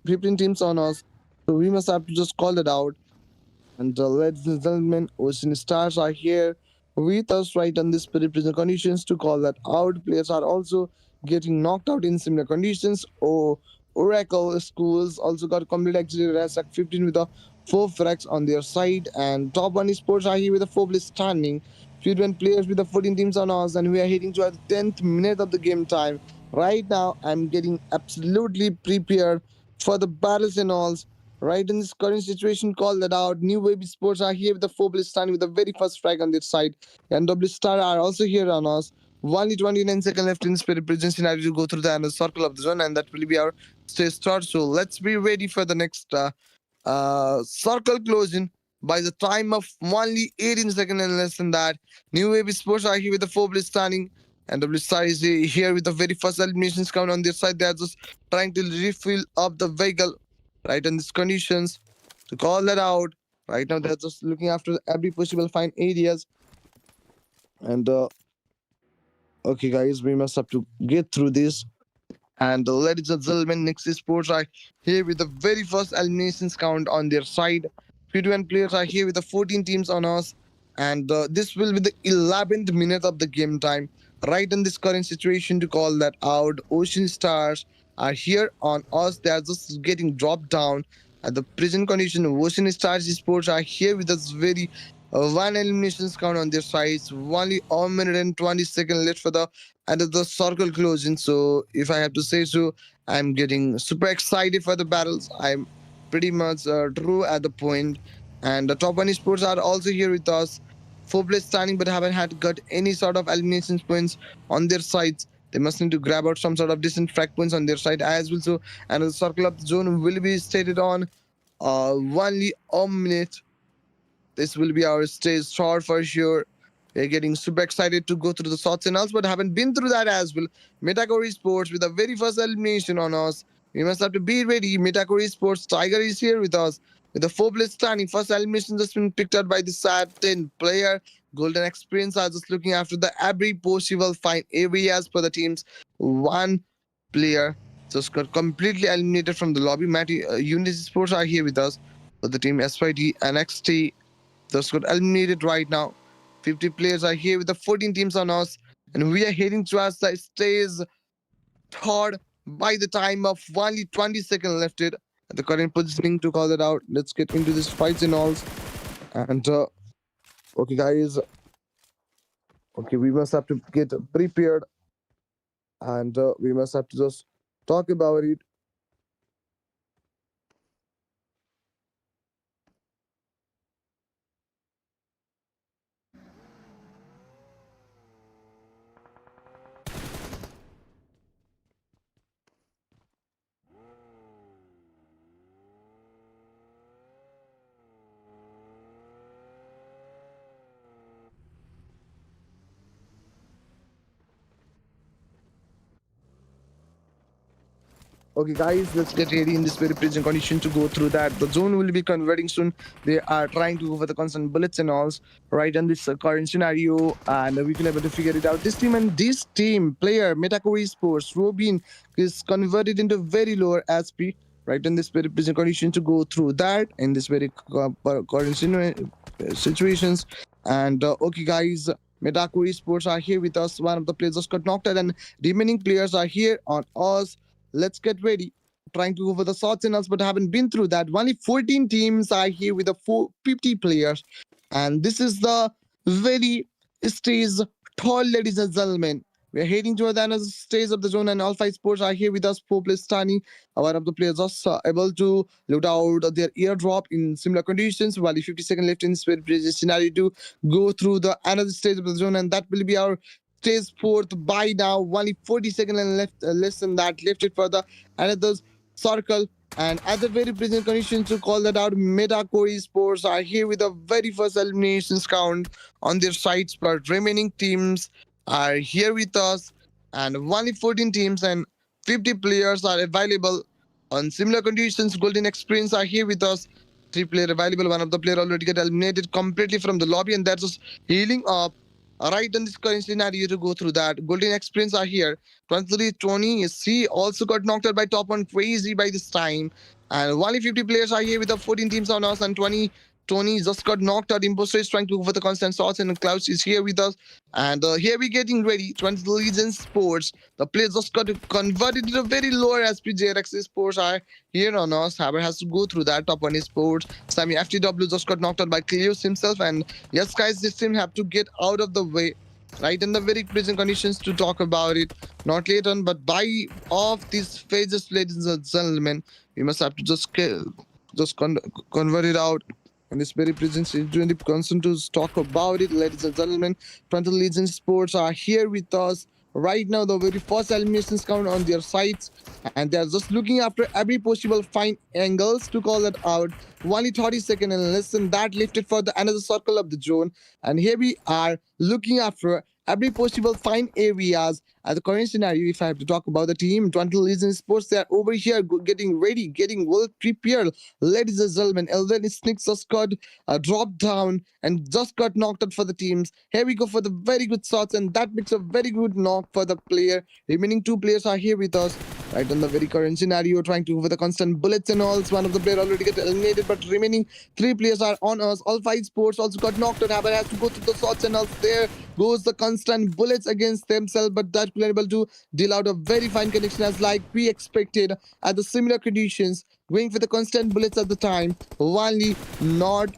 15 teams on us. So we must have to just call it out. And ladies and gentlemen, Ocean Stars are here with us right on this very present conditions to call that out. Players are also getting knocked out in similar conditions. Oracle Schools also got complete exit as at 15 with a 4 frags on their side. And top 1 Sports are here with a 4 place standing. 21 players with the 14 teams on us, and we are heading to the 10th minute of the game time. Right now, I'm getting absolutely prepared for the battles and alls. Right in this current situation, call that out. New Wave Sports are here with the 4 place standing with the very first frag on their side. And W Star are also here on us. Only 29 seconds left in spirit prison scenario to go through the inner circle of the zone, and that will be our stage start. So let's be ready for the next circle closing by the time of only 18 seconds and less than that. New Wave Sports are here with the 4 place standing, and W Star is here with the very first eliminations count on their side. They are just trying to refill up the vehicle right in these conditions to call that out. Right now, they're just looking after every possible fine areas. And okay, guys, we must have to get through this. And ladies and gentlemen, next sports are here with the very first eliminations count on their side. 51 players are here with the 14 teams on us. And this will be the 11th minute of the game time. Right in this current situation to call that out. Ocean Stars are here on us. They are just getting dropped down. At the present condition, Ocean Stars sports are here with us very one eliminations count on their sides. Only 1 minute and 20 seconds left for the and the circle closing. So if I have to say so, I'm getting super excited for the battles. I'm pretty much true at the point. And the top one sports are also here with us. 4 place standing, but haven't had got any sort of elimination points on their sides. They must need to grab out some sort of decent frag points on their side as well. So, and the circle of the zone will be stated on only a minute. This will be our stage start for sure. We're getting super excited to go through the shots and but haven't been through that as well. Metacore Sports with the very first elimination on us. We must have to be ready. Metacore Sports Tiger is here with us. With the 4 place standing, first elimination just been picked up by the sad 10 player. Golden Experience are just looking after the every possible fine areas for the teams. One player just got completely eliminated from the lobby. Matty Unity Sports are here with us. For the team SYT, NXT, those got eliminated right now. 50 players are here with the 14 teams on us, and we are heading towards the stage third by the time of only 20 seconds left it. At the current positioning to call it out. Let's get into this fights and alls. And okay, guys. Okay, we must have to get prepared, and we must have to just talk about it. Okay, guys, let's get ready in this very present condition to go through that. The zone will be converting soon. They are trying to go for the constant bullets and alls, right? In this current scenario, and we can able to figure it out. This team player, Metacore Sports, Robin is converted into very lower SP, right? In this very present condition to go through that in this very current situations. And okay, guys, Metacore Sports are here with us. One of the players just got knocked out, and remaining players are here on us. Let's get ready. Trying to go for the shots and us, but haven't been through that. Only 14 teams are here with the 50 players. And this is the very stage tall, ladies and gentlemen. We're heading toward the another stage of the zone, and all 5 sports are here with us. 4 players standing. One of the players just able to load out their airdrop in similar conditions, while the 50 seconds left in this very previous scenario to go through the another stage of the zone, and that will be our stays fourth by now. Only 40 seconds and left, less than that. Left it for the another circle. And at the very present conditions to call that out, Metacore Sports are here with the very first eliminations count on their sides, but remaining teams are here with us. And only 14 teams and 50 players are available on similar conditions. Golden Experience are here with us. 3 player available. One of the player already get eliminated completely from the lobby, and that's just healing up right in this current scenario to go through that. Golden Experience are here. 23-20. C also got knocked out by top one crazy by this time. And only 50 players are here with the 14 teams on us, and 20 Tony just got knocked out. Imposter is trying to go for the constant shots, and Klaus is here with us. And here we getting ready. 20 Legends Sports. The players just got converted to a very lower SP. JRX Sports are here on us. Haber has to go through that. Top one is Sports. Sammy FTW just got knocked out by Cleos himself. And yes, guys, this team have to get out of the way. Right in the very present conditions to talk about it. Not late on, but by of these phases, ladies and gentlemen, we must have to just convert it out. And this very present really concerned to talk about it, ladies and gentlemen. Frontal Legion Sports are here with us right now. The very first eliminations count on their sites, and they're just looking after every possible fine angles to call it out. Only 30 seconds and less than that lifted for the another circle of the zone. And here we are looking after every possible fine areas. At the current scenario, if I have to talk about the team, 20 Legion Sports, they are over here getting ready, getting well prepared. Ladies and gentlemen, Elven Snicks just got dropped down and just got knocked out for the teams. Here we go for the very good shots, and that makes a very good knock for the player. Remaining two players are here with us. Right on the very current scenario, trying to go for the constant bullets and all. One of the players already get eliminated, but remaining three players are on us. All five sports also got knocked out. Haber has to go through the shots and all. There goes the constant bullets against themselves, but that were able to deal out a very fine connection as like we expected at the similar conditions. Going for the constant bullets at the time, only not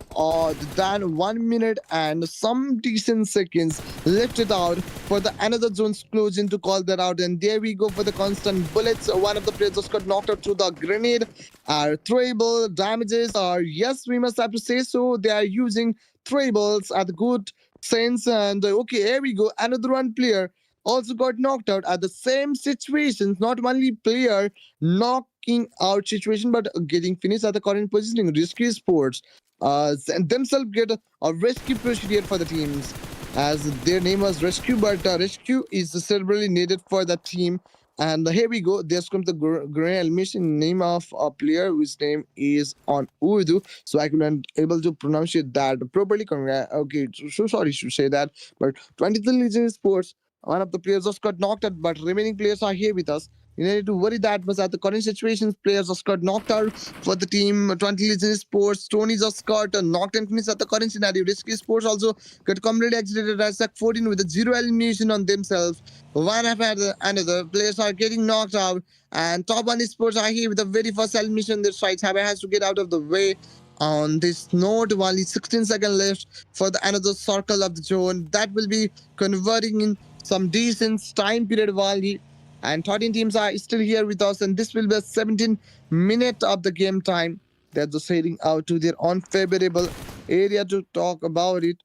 than 1 minute and some decent seconds left it out for the another zone's closing to call that out. And there we go for the constant bullets. One of the players just got knocked out through the grenade. Our throwable damages are, yes, we must have to say so. They are using throwables at good sense. And okay, here we go. Another one player also got knocked out at the same situations. Not only player knocking out situation, but getting finished at the current positioning. Risky Sports and themselves get a rescue procedure for the teams, as their name was Rescue, but Rescue is cerebrally needed for the team. And here we go. There's come the grand mission name of a player whose name is on Urdu, so I couldn't able to pronounce it that properly. Okay, so sorry to say that, but 23 Legion Sports. One of the players just got knocked out, but remaining players are here with us. You need to worry that much at the current situations. Players just got knocked out for the team. 20 Legion Sports. Tony just got knocked and finished at the current scenario. Risky Sports also got completely exited at Sack 14 with a zero elimination on themselves. One after another. Players are getting knocked out. And top one sports are here with the very first elimination. Their strikes. Haber has to get out of the way. On this note, only 16 seconds left for the another circle of the zone. That will be converting in some decent time period only. And 13 teams are still here with us, and this will be a 17 minute of the game time. They're just heading out to their unfavorable area to talk about it.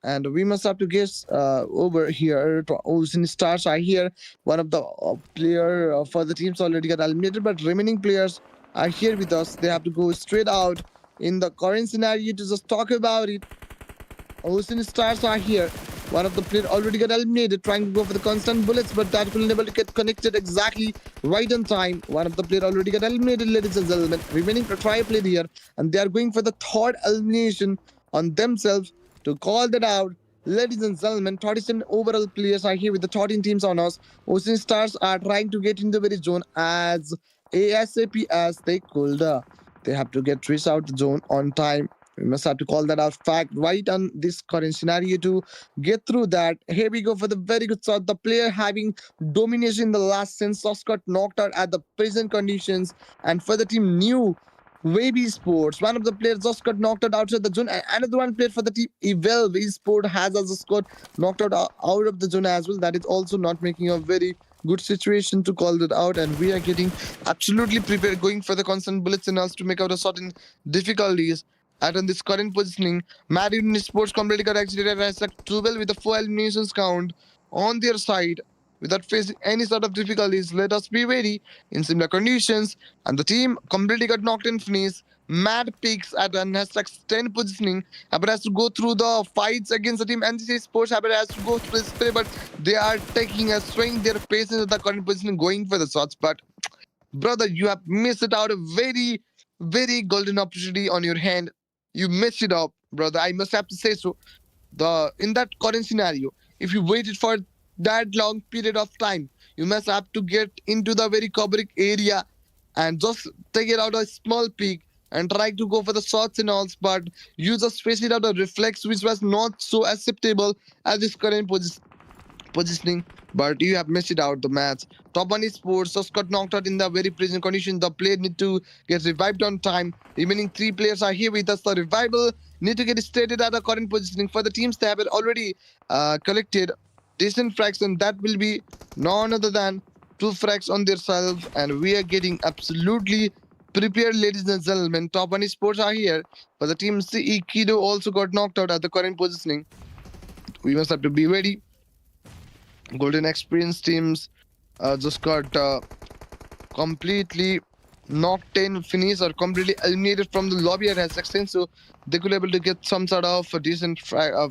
And we must have to guess over here. Ocean Stars are here. One of the player for the teams already got eliminated, but remaining players are here with us. They have to go straight out in the current scenario to just talk about it. Ocean Stars are here. One of the players already got eliminated, trying to go for the constant bullets, but that will never get connected exactly right on time. One of the players already got eliminated, ladies and gentlemen. Remaining to try play here, and they are going for the third elimination on themselves to call that out. Ladies and gentlemen, 37 overall players are here with the 13 teams on us. Ocean Stars are trying to get in the very zone as ASAP as they could. They have to get reached out the zone on time. We must have to call that out fact right on this current scenario to get through that. Here we go for the very good shot. The player having domination in the last sense just got knocked out at the present conditions. And for the team new Vae Sports, one of the players just got knocked out outside the zone. And another one player for the team Evel Sport has also got knocked out of the zone as well. That is also not making a very good situation to call it out. And we are getting absolutely prepared, going for the constant bullets and us to make out a certain difficulties. And in this current positioning, Mad Union Sports completely got exited as like 12 with a 4 eliminations count on their side without facing any sort of difficulties. Let us be ready in similar conditions. And the team completely got knocked in finish. Mad peaks at an hashtag 10 positioning. Haber has to go through the fights against the team. NCC Sports Haber has to go through this play, but they are taking a swing their pace into the current positioning, going for the shots. But brother, you have missed out a very, very golden opportunity on your hand. You messed it up, brother. I must have to say so. The in that current scenario, if you waited for that long period of time, you must have to get into the very coverage area and just take it out a small peak. and tried to go for the shots and alls, but you just faced it out a reflex which was not so acceptable as his current positioning, but you have missed it out the match. Top one sports just got knocked out in the very present condition. The player need to get revived on time. Remaining three players are here with us. The revival need to get stated at the current positioning for the teams. They have already collected decent frags, and that will be none other than two frags on themselves. And we are getting absolutely prepared, ladies and gentlemen. Top one sports are here, but the team CE Kido also got knocked out at the current positioning. We must have to be ready. Golden Experience teams just got completely knocked in, finished, or completely eliminated from the lobby at section. So they could able to get some sort of a decent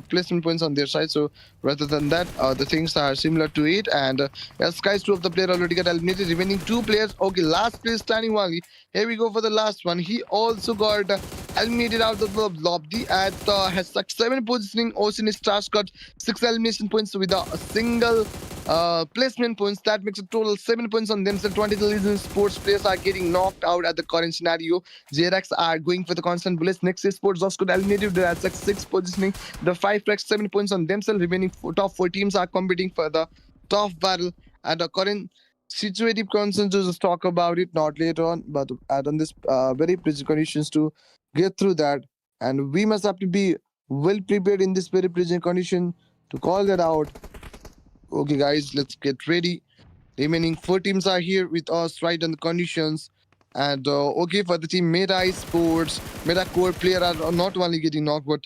placement points on their side. So rather than that, the things are similar to it. And as Skies, two of the player already got eliminated. Remaining two players. Okay, last place standing only. Here we go for the last one. He also got eliminated out of the lobby at hashtag 7 positioning. Ocean Stars got 6 elimination points with a single placement points. That makes a total 7 points on themselves. 20 Legion sports players are getting knocked out at the current scenario. JRX are going for the constant bullets. Next sports just got eliminated at 6 positioning. The 5 tracks 7 points on themselves. Remaining top 4 teams are competing for the top battle at the current situative concerns to just talk about it not later on, but add on this very present conditions to get through that. And we must have to be well prepared in this very present condition to call that out. Okay, guys, let's get ready. Remaining four teams are here with us right on the conditions. And okay, for the team Meta Sports, Meta Core player are not only getting knocked, but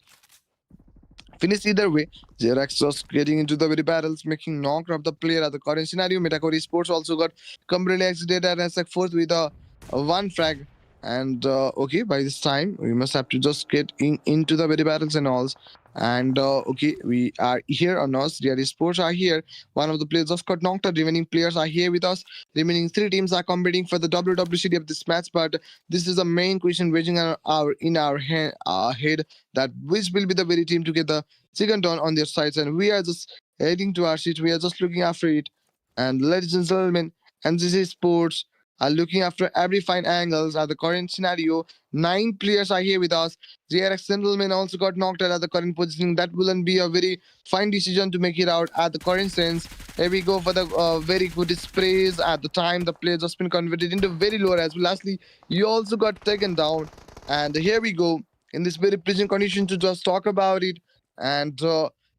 finish either way. Jerax just getting into the very battles, making knock of the player at the current scenario. Metacore Sports also got completely exited and as fourth with a one frag. And okay, by this time we must have to just get into the very battles and alls. And okay, we are here on us. The sports are here. One of the players just got knocked out. Remaining players are here with us. Remaining three teams are competing for the WWCD of this match. But this is the main question raging in our head, that which will be the very team to get the second down on their sides, and we are just heading to our seat. We are just looking after it. And ladies and gentlemen, NCC Sports are looking after every fine angles at the current scenario. Nine players are here with us. JRX gentlemen also got knocked out at the current positioning. That wouldn't be a very fine decision to make it out at the current sense. Here we go for the very good sprays at the time. The player just been converted into very low as well. Lastly, you also got taken down. And here we go in this very present condition to just talk about it. And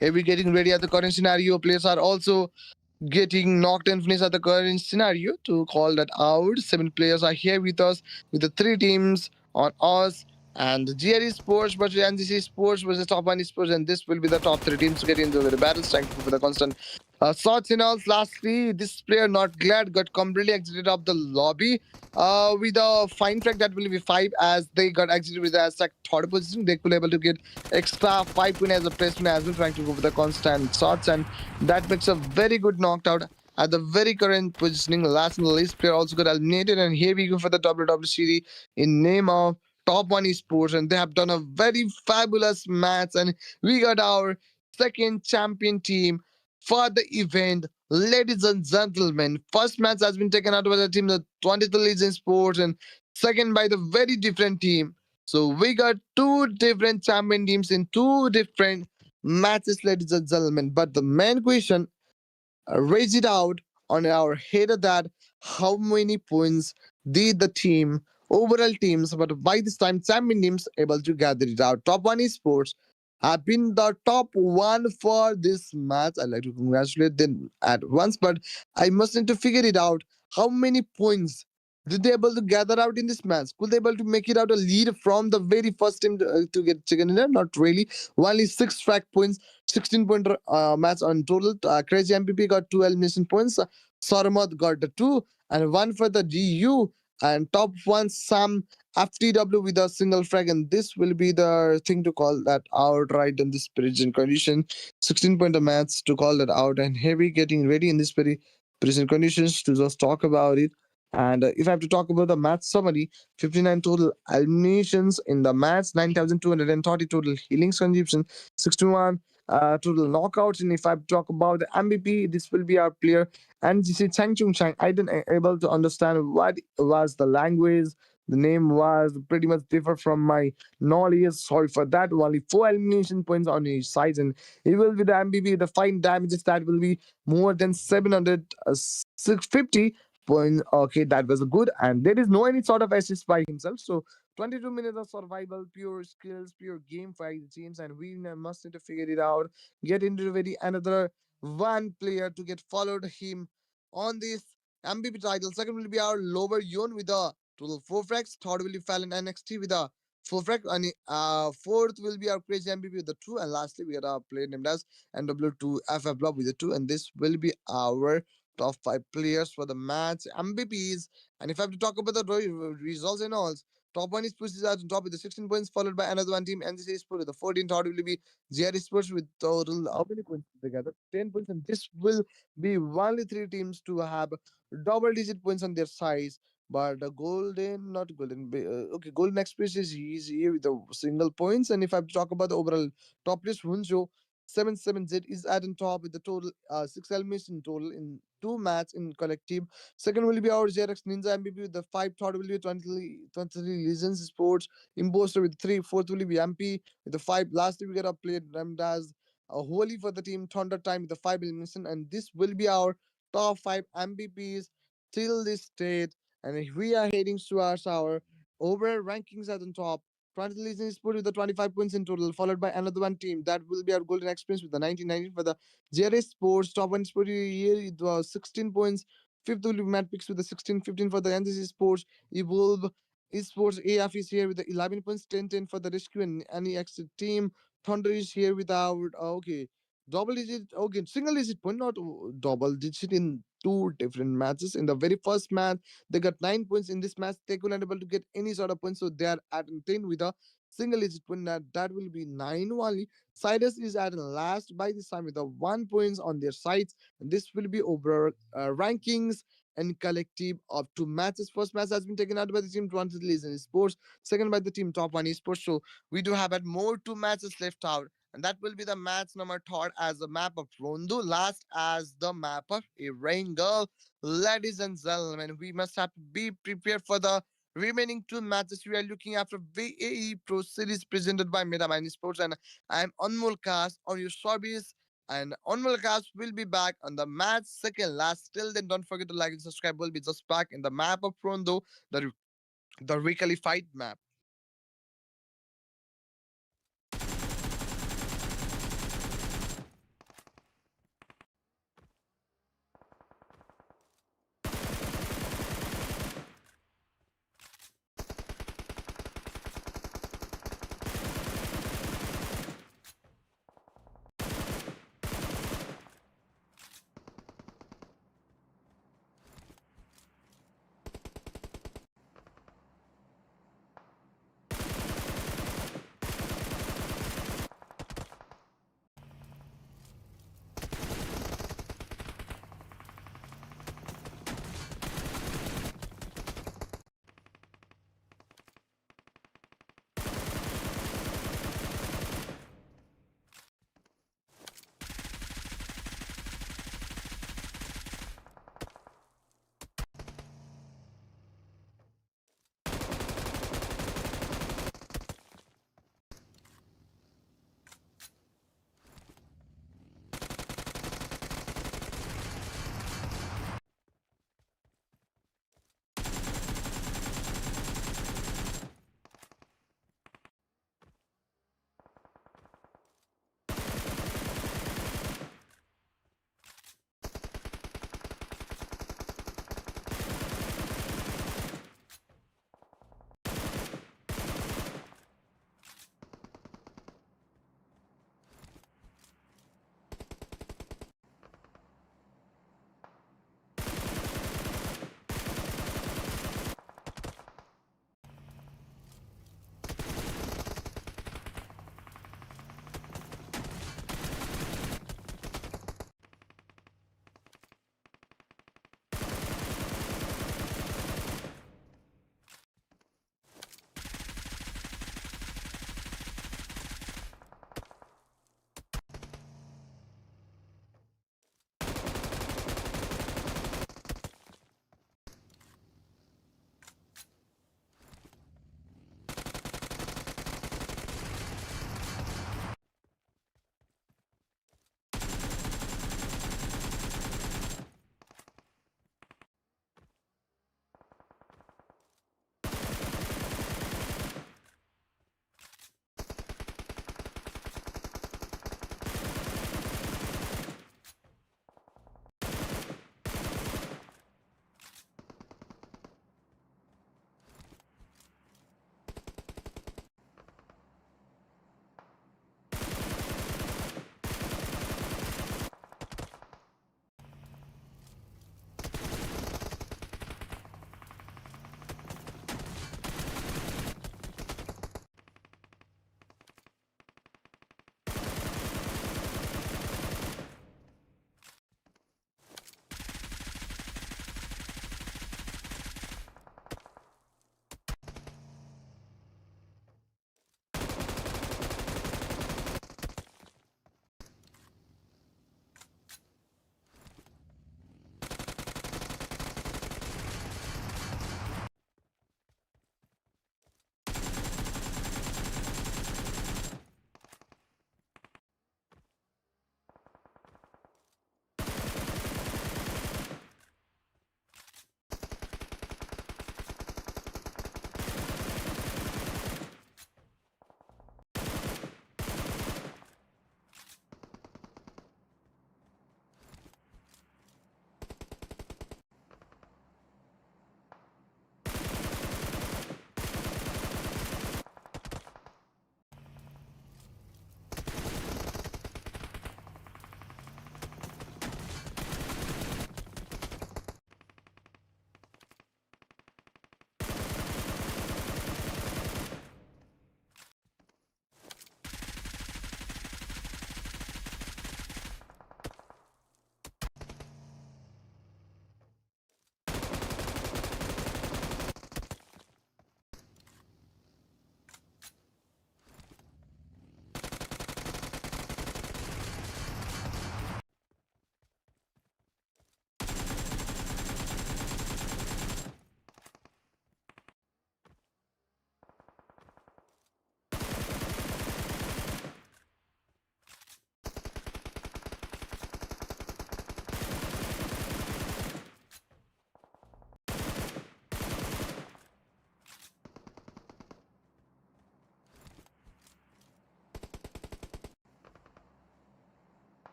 here we getting ready at the current scenario. Players are also getting knocked and finished at the current scenario to call that out. Seven players are here with us with the three teams on us. And the GRE Sports versus NCC Sports versus Top 1 Sports, and this will be the top three teams to get into the battle. Thank you for the constant shots in all. Lastly, this player not glad got completely exited of the lobby with a fine track that will be 5 as they got exited with as like third position. They could able to get extra 5 points as a placement as well, trying to go for the constant shots, and that makes a very good knocked out at the very current positioning. Last and the least player also got eliminated, and here we go for the WWCD in name of Top One Esports, and they have done a very fabulous match, and we got our second champion team for the event. Ladies and gentlemen, first match has been taken out by the team, the 20th Legion Sports, and second by the very different team. So we got two different champion teams in two different matches, ladies and gentlemen. But the main question raise it out on our head of that how many points did the team overall teams, but by this time champion teams able to gather it out. Top one esports have been the top one for this match. I'd like to congratulate them at once, but I must need to figure it out how many points did they able to gather out in this match. Could they able to make it out a lead from the very first team to get chicken dinner? Not really. Only 6 track points, 16-point match on total. Crazy MPP got 2 elimination points. Sarmad got the 2 and 1 for the GU. And top one, Sam FTW with a single frag. And this will be the thing to call that out right in this present condition. 16-point match to call that out. And here we getting ready in this very present conditions to just talk about it. And if I have to talk about the match summary, 59 total eliminations in the match, 9,230 total healings consumption, 61 total knockouts. And if I talk about the MVP, this will be our player NGC Chang Chung Chang. I didn't able to understand what was the language The name was pretty much different from my knowledge. Sorry for that. Only 4 elimination points on each side, and he will be the MVP. The fine damages that will be more than 750 points. Okay, that was good, and there is no any sort of assist by himself. So 22 minutes of survival, pure skills, pure game fight teams, and we must need to figure it out. Get into very another one player to get followed him on this MVP title. Second will be our lower Yon with a total 4 frags. Third will be Fallon NXT with a 4 frag. And fourth will be our crazy MVP with the 2. And lastly, we got a player named as NW2 FF Blob with the 2. And this will be our top 5 players for the match MVPs. And if I have to talk about the results and all, top one is Pussy on top with the 16 points, followed by another one team, NCC Sport with the 14. Third will be GR Sports with total how many points together? 10 points. And this will be only 3 teams to have double digit points on their size. But golden, not golden. Okay, golden express is easy with the single points. And if I have to talk about the overall top list, Hunjo 77Z is at the top with the total 6 eliminations in total in 2 matches in collective. Second will be our JRX Ninja MVP with the 5. Third will be 23 Legends Sports Imposter with 3. Fourth will be MP with the 5. Lastly, we get a player named as Holy for the team Thunder Time with the 5 elimination. And this will be our top 5 MVPs till this date. And if we are heading towards our overall rankings at the top, 20 Legends Sport with the 25 points in total, followed by another one team. That will be our Golden Experience with the 1919 for the JRS Sports. Top one sport here it was 16 points. Fifth will be Mad Picks with the 16, 15 for the NCC Sports. Evolve Esports AF is here with the 11 points, 10 for the Rescue and any exit team. Thunder is here without, okay, double digit, okay, single digit point, not double digit in 2 different matches. In the very first match, they got 9 points. In this match, they couldn't able to get any sort of points, so they are at 10 with a single digit point. That will be 9 only. Cyrus is at last by this time with the 1 points on their sides, and this will be over rankings and collective of 2 matches. First match has been taken out by the team 20 Legion Sports, second by the team Top One Esports. So we do have at more 2 matches left out, and that will be the match number third as the map of Rondu, last as the map of Erangel. Ladies and gentlemen, we must have to be prepared for the remaining 2 matches. We are looking after VAE Pro Series presented by Metamine Sports, and I am Anmol Kas on your service. And Anmol Kas will be back on the match second last. Till then, don't forget to like and subscribe. We'll be just back in the map of Rondo, the requalified map.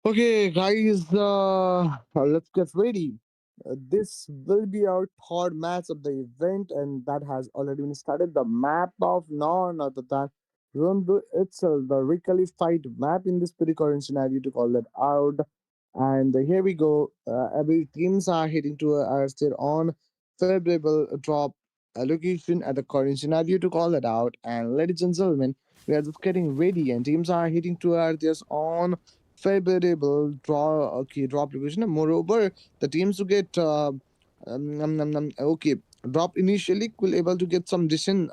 Okay, guys, let's get ready. This will be our third match of the event, and that has already been started. The map of none other than Rundu itself, the requalified map in this pretty current scenario to call it out. And here we go. Every teams are heading to their own favorable drop allocation at the current scenario to call it out. And ladies and gentlemen, we are just getting ready, and teams are heading to their own favorable drop location. And moreover, the teams who get okay drop initially will able to get some decent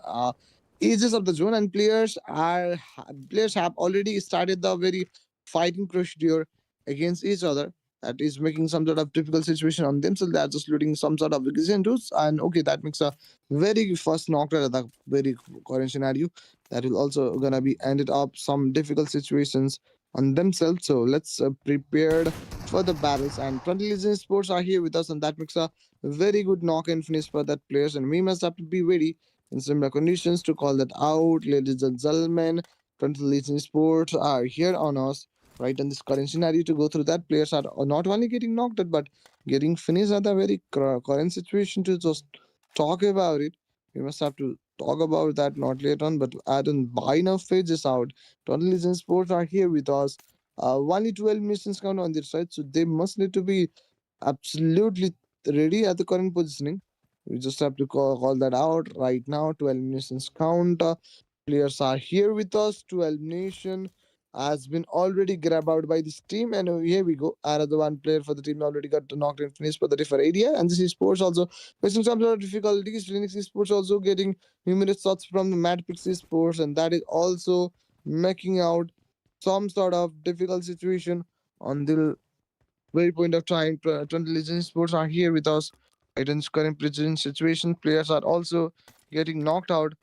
edges of the zone, and players have already started the very fighting procedure against each other. That is making some sort of difficult situation on themselves. They are just looting some sort of tools, and okay, that makes a very first knockdown at the very current scenario. That will also gonna be ended up some difficult situations on themselves. So let's prepared for the battles. And 20 Legends Sports are here with us, and that makes a very good knock and finish for that players. And we must have to be ready in similar conditions to call that out, ladies and gentlemen. 20 Legends Sports are here on us. Right in this current scenario, to go through that, players are not only getting knocked out but getting finished at the very current situation. To just talk about it, we must have to talk about that not later on, but add in buy now phases out. Total Legends Sports are here with us. Only 12 missions count on their side, so they must need to be absolutely ready at the current positioning. We just have to call that out right now. 12 missions count. Players are here with us. 12 nation has been already grabbed out by this team, and here we go. Another one player for the team already got knocked and finished for the different area. And this is sports also facing some sort of difficulties. Phoenix Sports also getting numerous shots from the Mad Pixie Sports, and that is also making out some sort of difficult situation on the very point of time. 20 Legend Sports are here with us. Right in this current present situation, players are also getting knocked out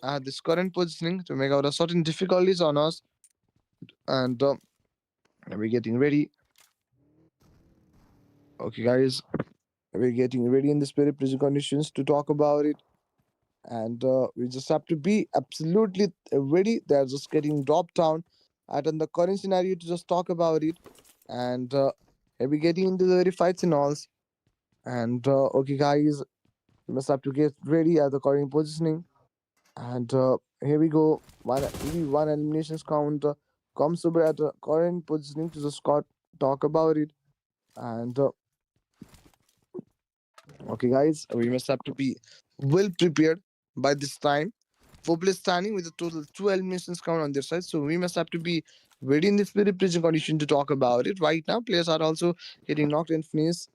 at this current positioning to make out a certain difficulties on us. And we're getting ready. Okay, guys, we're getting ready in this very present conditions to talk about it. And we just have to be absolutely ready. They're just getting dropped down at in the current scenario to just talk about it. And we're getting into the very fights and alls. And okay, guys, we must have to get ready at the current positioning. And here we go. One eliminations count comes over at the current positioning to just talk about it. And okay, guys, we must have to be well prepared by this time. Four players standing with a total two eliminations count on their side, so we must have to be ready in this very present condition to talk about it. Right now, players are also getting knocked and finished.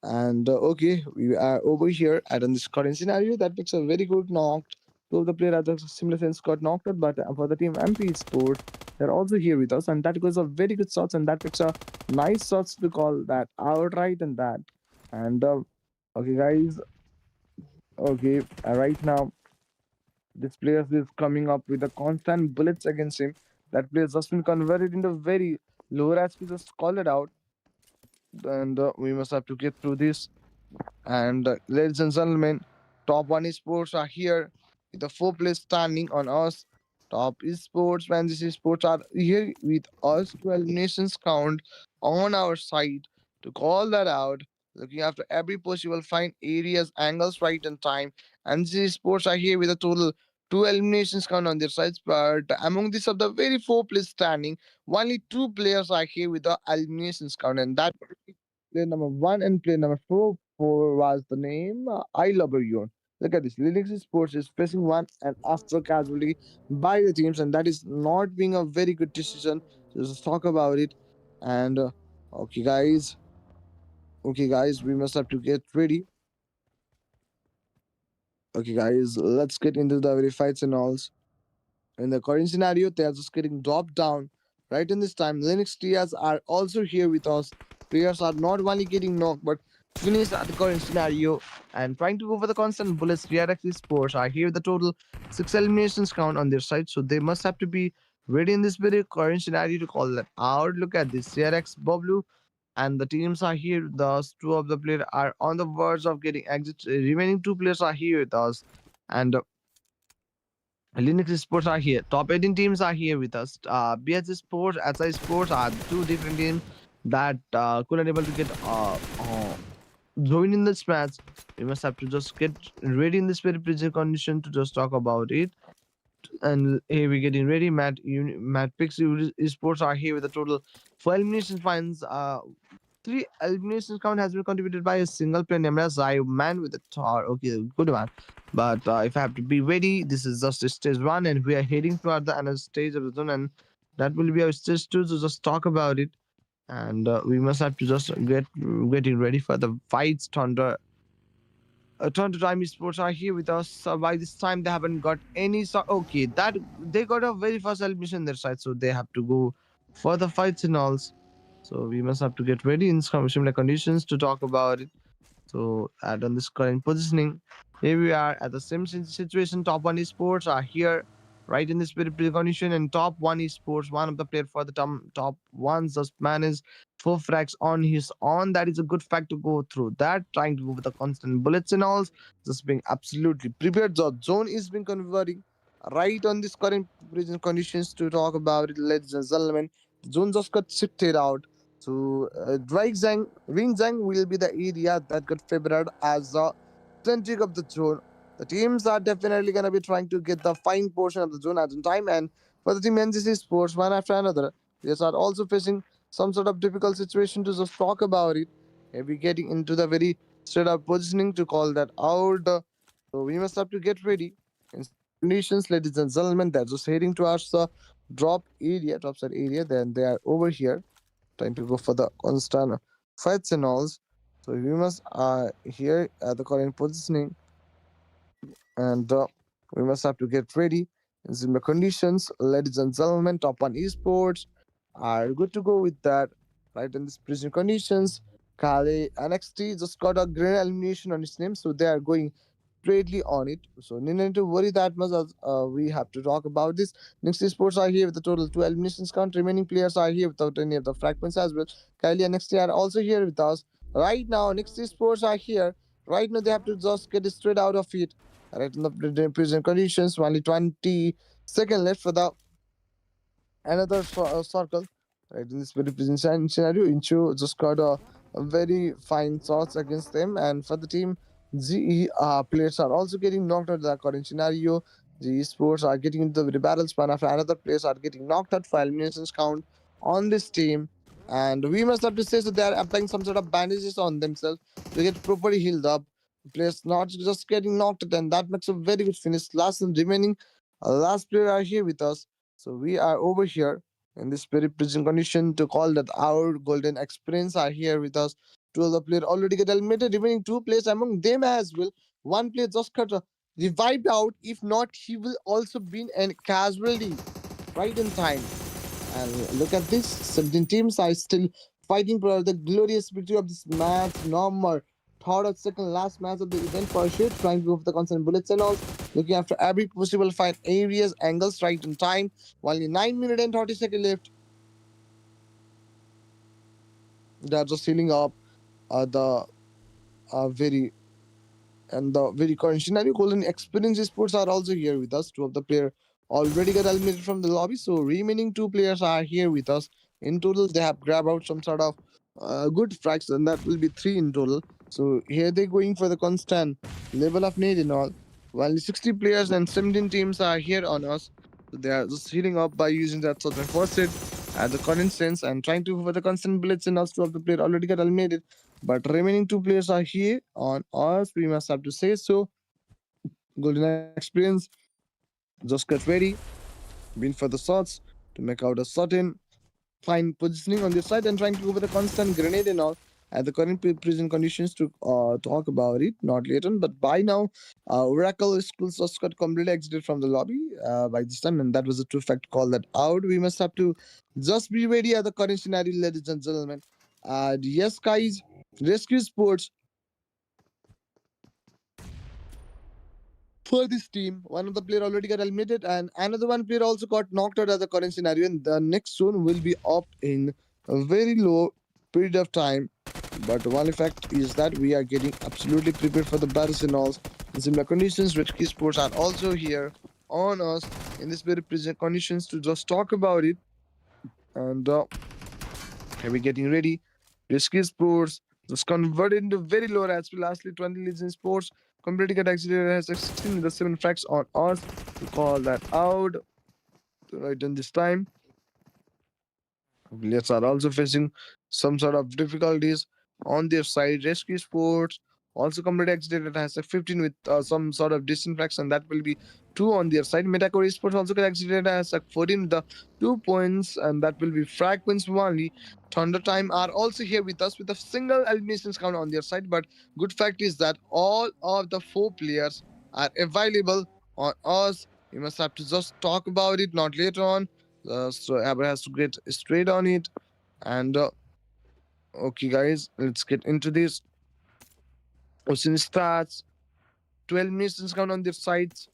And okay, we are over here at in this current scenario. That makes a very good knock. Two of the players at the similar sense got knocked out, but for the team MP Sports, they're also here with us, and that goes a very good shots, and that makes a nice shots to call that outright and that. And okay, guys, okay, right now this player is coming up with a constant bullets against him. That player just been converted into very lower HP. Just call it out, and we must have to get through this. And ladies and gentlemen, top one esports are here with the four players standing on us. Top esports, fantasy sports are here with us. 12 nations count on our side to call that out. Looking after every possible find areas, angles, right, and time. And these sports are here with a total two eliminations count on their sides. But among these of the very four players standing, only two players are here with the eliminations count, and that player number one and player number four. Four was the name I Love You. Look at this. Linux Sports is facing one and after casualty by the teams, and that is not being a very good decision. So let's talk about it. And okay, guys. Okay, guys, we must have to get ready. Okay, guys, let's get into the very fights and alls. In the current scenario, they are just getting dropped down. Right in this time, Linux Tias are also here with us. Players are not only getting knocked, but finished at the current scenario and trying to go for the constant bullets. DRX Sports are here with the total 6 eliminations count on their side, so they must have to be ready in this very current scenario to call that out. Look at this, CRX Boblu and the teams are here. Thus, two of the players are on the verge of getting exit. Remaining two players are here with us, and Linux Sports are here. Top 18 teams are here with us. BS Sports, SI Sports are two different teams. that couldn't able to get join in this match. We must have to just get ready in this very pressure condition to just talk about it. And here we're getting ready. Matt Pixie Esports are here with a total 4 elimination finals. Three eliminations count has been contributed by a single player named as I man with a tar. Okay, good one. But if I have to be ready, this is just stage one, and we are heading toward the another stage of the zone, and that will be our stage two. So just talk about it, and we must have to just getting ready for the fights. Toronto Time Sports are here with us. By this time, they haven't got any. Okay, that they got a very fast elimination on their side, so they have to go for the fights and all. So we must have to get ready in similar conditions to talk about it. So add on this current positioning. Here we are at the same situation. Top one esports are here, right in this very condition, and top one esports, one of the player for the top ones just managed 4 frags on his own. That is a good fact to go through. That trying to go with the constant bullets and all, just being absolutely prepared. The zone is being converting right on this current prison conditions to talk about it, ladies and gentlemen. The zone just got shifted out. So, Wing Zhang will be the area that got favored as the center of the zone. The teams are definitely going to be trying to get the fine portion of the zone at one time. And for the team NGC Sports, one after another, they are also facing some sort of difficult situation to just talk about it. Maybe getting into the very straight up positioning to call that out. So, we must have to get ready. In similar conditions, ladies and gentlemen, they're just heading towards the drop side area. Then they are over here trying to go for the constant fights and all. So we must here at the current positioning, and we must have to get ready in similar conditions. Ladies and gentlemen, top one esports are good to go with that. Right in these prison conditions, Kale NXT just got a grand elimination on its name, so they are going greatly on it. So no need to worry that much as we have to talk about this. Next sports are here with a total 2 eliminations count. Remaining players are here without any of the fragments as well. Kylie and NXT are also here with us. Right now, next sports are here. Right now, they have to just get straight out of it. Right in the present conditions, only 20 seconds left for the another circle. Right in this very present scenario, Inchu just got a very fine shots against them, and for the team, GE players are also getting knocked out. The current scenario, GE Sports are getting into the battle span after another players are getting knocked out for eliminations count on this team. And we must have to say so they are applying some sort of bandages on themselves to get properly healed up. Players not just getting knocked out, and that makes a very good finish. Last and remaining, last player are here with us, so we are over here in this very prison condition to call that our golden experience are here with us. Two of the players already get eliminated, remaining two players among them as well. One player just got revived out. If not, he will also be an casualty right in time. And look at this, 17 teams are still fighting for the glorious victory of this match. Number third or second last match of the event for sure, trying to go for the constant bullets and all, looking after every possible fight areas, angles right in time. Only 9 minutes and 30 seconds left. They're just healing up the very and the very current scenario. Golden Experience Sports are also here with us. Two of the players already got eliminated from the lobby, so remaining two players are here with us. In total, they have grabbed out some sort of good frags, and that will be three in total. So here they're going for the constant level of need and all. While 60 players and 17 teams are here on us, so they are just healing up by using that sort of first aid at the current sense and trying to go for the constant bullets, and also two of the players already got eliminated. But remaining two players are here on us. We must have to say so. Golden Experience just get ready, win for the shots to make out a certain fine positioning on the side and trying to go with a constant grenade and all at the current prison conditions to talk about it, not later. But by now, Oracle schools just got completely exited from the lobby by this time, and that was a true fact. Call that out. We must have to just be ready at the current scenario, ladies and gentlemen. Yes, guys, Rescue Sports for this team. One of the player already got eliminated, and another one player also got knocked out as the current scenario. And the next zone will be up in a very low period of time. But one effect is that we are getting absolutely prepared for the battles and all. In similar conditions, Rescue Sports are also here on us in this very present conditions to just talk about it. And Are we getting ready? Risky sports was converted into very low rats. Lastly, 20 leads in sports. Completely got accelerated has 16 with the 7 fracks on us. To call that out. Right in this time. Players are also facing some sort of difficulties on their side. Rescue Sports also completely exited has a 15 with some sort of disinfraction that will be 2 on their side. Metacore Sports also got exited has a 14 with the 2 points and that will be frag points only. Thunder Time are also here with us with a single eliminations count on their side. But good fact is that all of the 4 players are available on us. We must have to just talk about it, not later on. So Aber has to get straight on it. And okay, guys, let's get into this. Ocean starts 12 minutes count on their sides.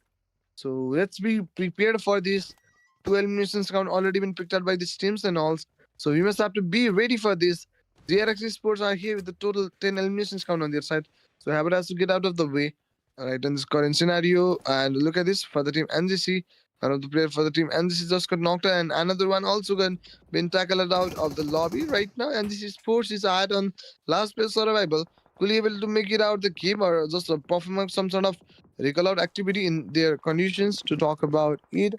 So let's be prepared for this. 12 eliminations count already been picked up by these teams and all. So we must have to be ready for this. JRX Sports are here with the total 10 eliminations count on their side. So Habit has to get out of the way. Alright, in this current scenario. And look at this for the team NGC. One of the players for the team NGC just got knocked out, and another one also got been tackled out of the lobby. Right now, NGC Sports is at on last place survival. Could be able to make it out the game or just perform some sort of recall out activity in their conditions to talk about it.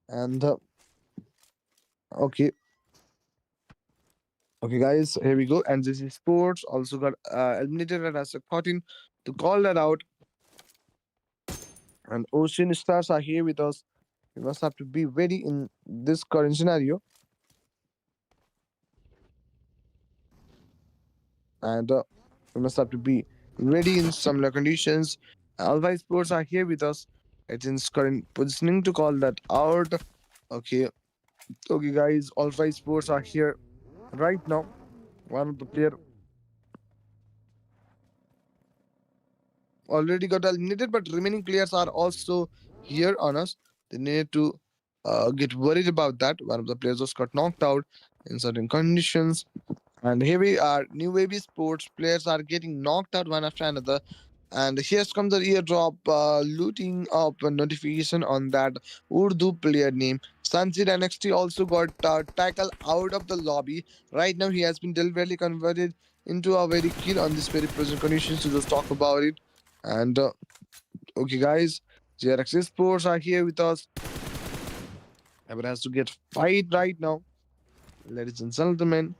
And okay, okay, guys, here we go. And this is sports also got eliminated as a 14 to call that out. And Ocean Stars are here with us. We must have to be ready in this current scenario. And we must have to be ready in similar conditions. Alpha Sports are here with us. It's in current positioning to call that out. Okay, okay, guys, Alpha Sports are here right now. One of the player already got eliminated, but remaining players are also here on us. They need to get worried about that. One of the players just got knocked out in certain conditions. And here we are, new wavy sports players are getting knocked out one after another. And here's comes the eardrop looting up a notification on that Urdu player name. Sanjit NXT also got tackled out of the lobby. Right now, he has been deliberately converted into a very kill on this very present conditions to just talk about it. And okay, guys, JRX Sports are here with us. Everyone has to get fight right now, ladies and gentlemen.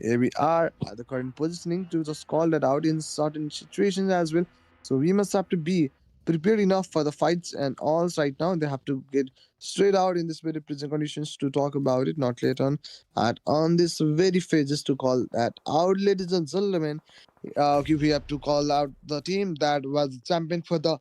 Here we are at the current positioning to just call that out in certain situations as well. So we must have to be prepared enough for the fights and all right now. They have to get straight out in this very present conditions to talk about it, not later on. At on this very phases to call that out, ladies and gentlemen. Okay, we have to call out the team that was champion for the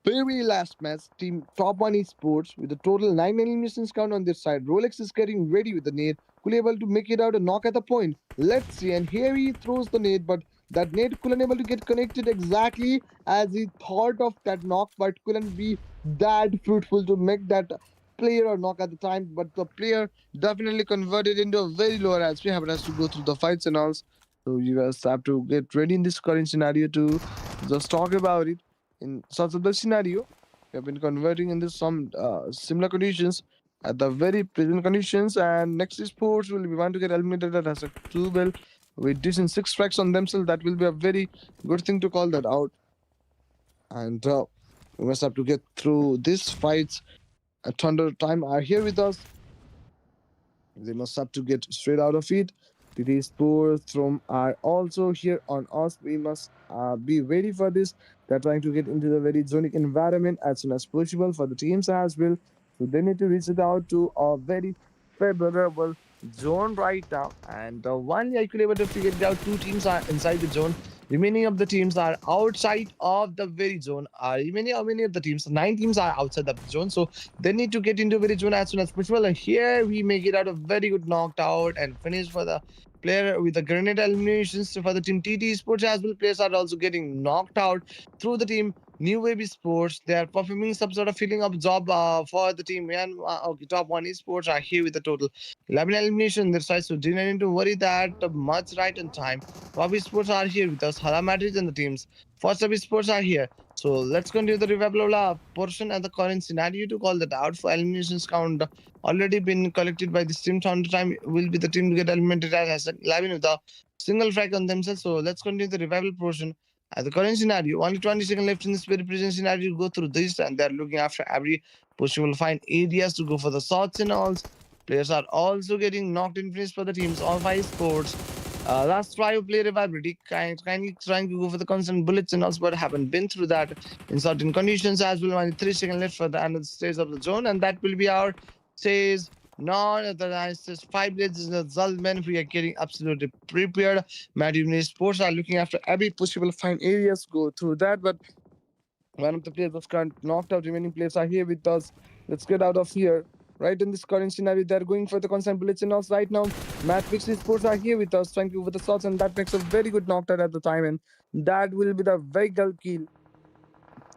very last match, Team Top 1 Esports with a total 9 eliminations count on their side. Rolex is getting ready with the nade. Could able to make it out and knock at the point. Let's see. And here he throws the nade, but that nade couldn't able to get connected exactly as he thought of that knock, but couldn't be that fruitful to make that player or knock at the time. But the player definitely converted into a very low as we have has to go through the fights and all. So you guys have to get ready in this current scenario to just talk about it in such a scenario. We have been converting into some similar conditions at the very present conditions, and next sports will be want to get eliminated as a 2 bell with decent 6 tracks on themselves. That will be a very good thing to call that out. And we must have to get through these fights. Thunder Time are here with us. They must have to get straight out of it. The sports from are also here on us. We must be ready for this. They're trying to get into the very zonic environment as soon as possible for the teams as well. So they need to reach it out to a very favorable zone right now. And one I could able to figure it out, 2 teams are inside the zone. Remaining of the teams are outside of the very zone. Many of the teams, 9 teams are outside of the zone. So they need to get into very zone as soon as possible. And here we make it out a very good knocked out and finish for the player with the grenade eliminations for the team TT Sports as well. Players are also getting knocked out through the team New Wave Sports, they are performing some sort of filling up job for the team. And okay, top one esports are here with a total 11 elimination. Their size, so didn't need to worry that much right on time. Top esports are here with us. Hala Madrid and the teams. First up esports are here. So let's continue the revival portion and the current scenario to call that out for eliminations count already been collected by this team. Time to time will be the team to get eliminated as 11 with a single frag on themselves. So let's continue the revival portion. At the current scenario, only 20 seconds left in this very present scenario to go through this, and they're looking after every possible fine areas to go for the shots and alls. Players are also getting knocked in finish for the teams, all five sports. Last try of player availability, kindly trying to go for the constant bullets and alls, but haven't been through that in certain conditions as well. Only 3 seconds left for the end of the stage of the zone, and that will be our stage. None of the nicest 5 minutes is the Zalman. We are getting absolutely prepared. Mad Evening Sports are looking after every possible fine areas, go through that. But one of the players was current knocked out. Remaining players are here with us. Let's get out of here. Right in this current scenario, they're going for the constant bullets and us right now. Matt Pixley Sports are here with us, trying to go for the shots, and that makes a very good knocked out at the time. And that will be the vehicle kill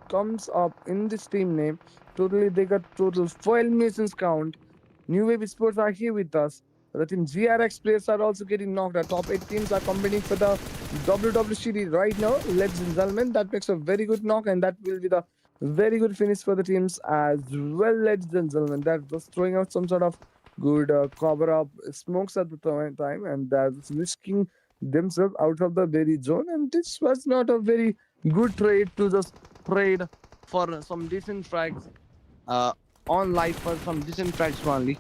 comes up in this team name. Totally, they got total 4 eliminations count. New Wave Sports are here with us. The team GRX players are also getting knocked out. Top 8 teams are competing for the WWCD right now. Ladies and gentlemen, that makes a very good knock, and that will be the very good finish for the teams as well, ladies and gentlemen. That's just throwing out some sort of good cover up smokes at the time, and that's risking themselves out of the very zone. And this was not a very good trade to just trade for some decent frags uh, on life for some decent frags only.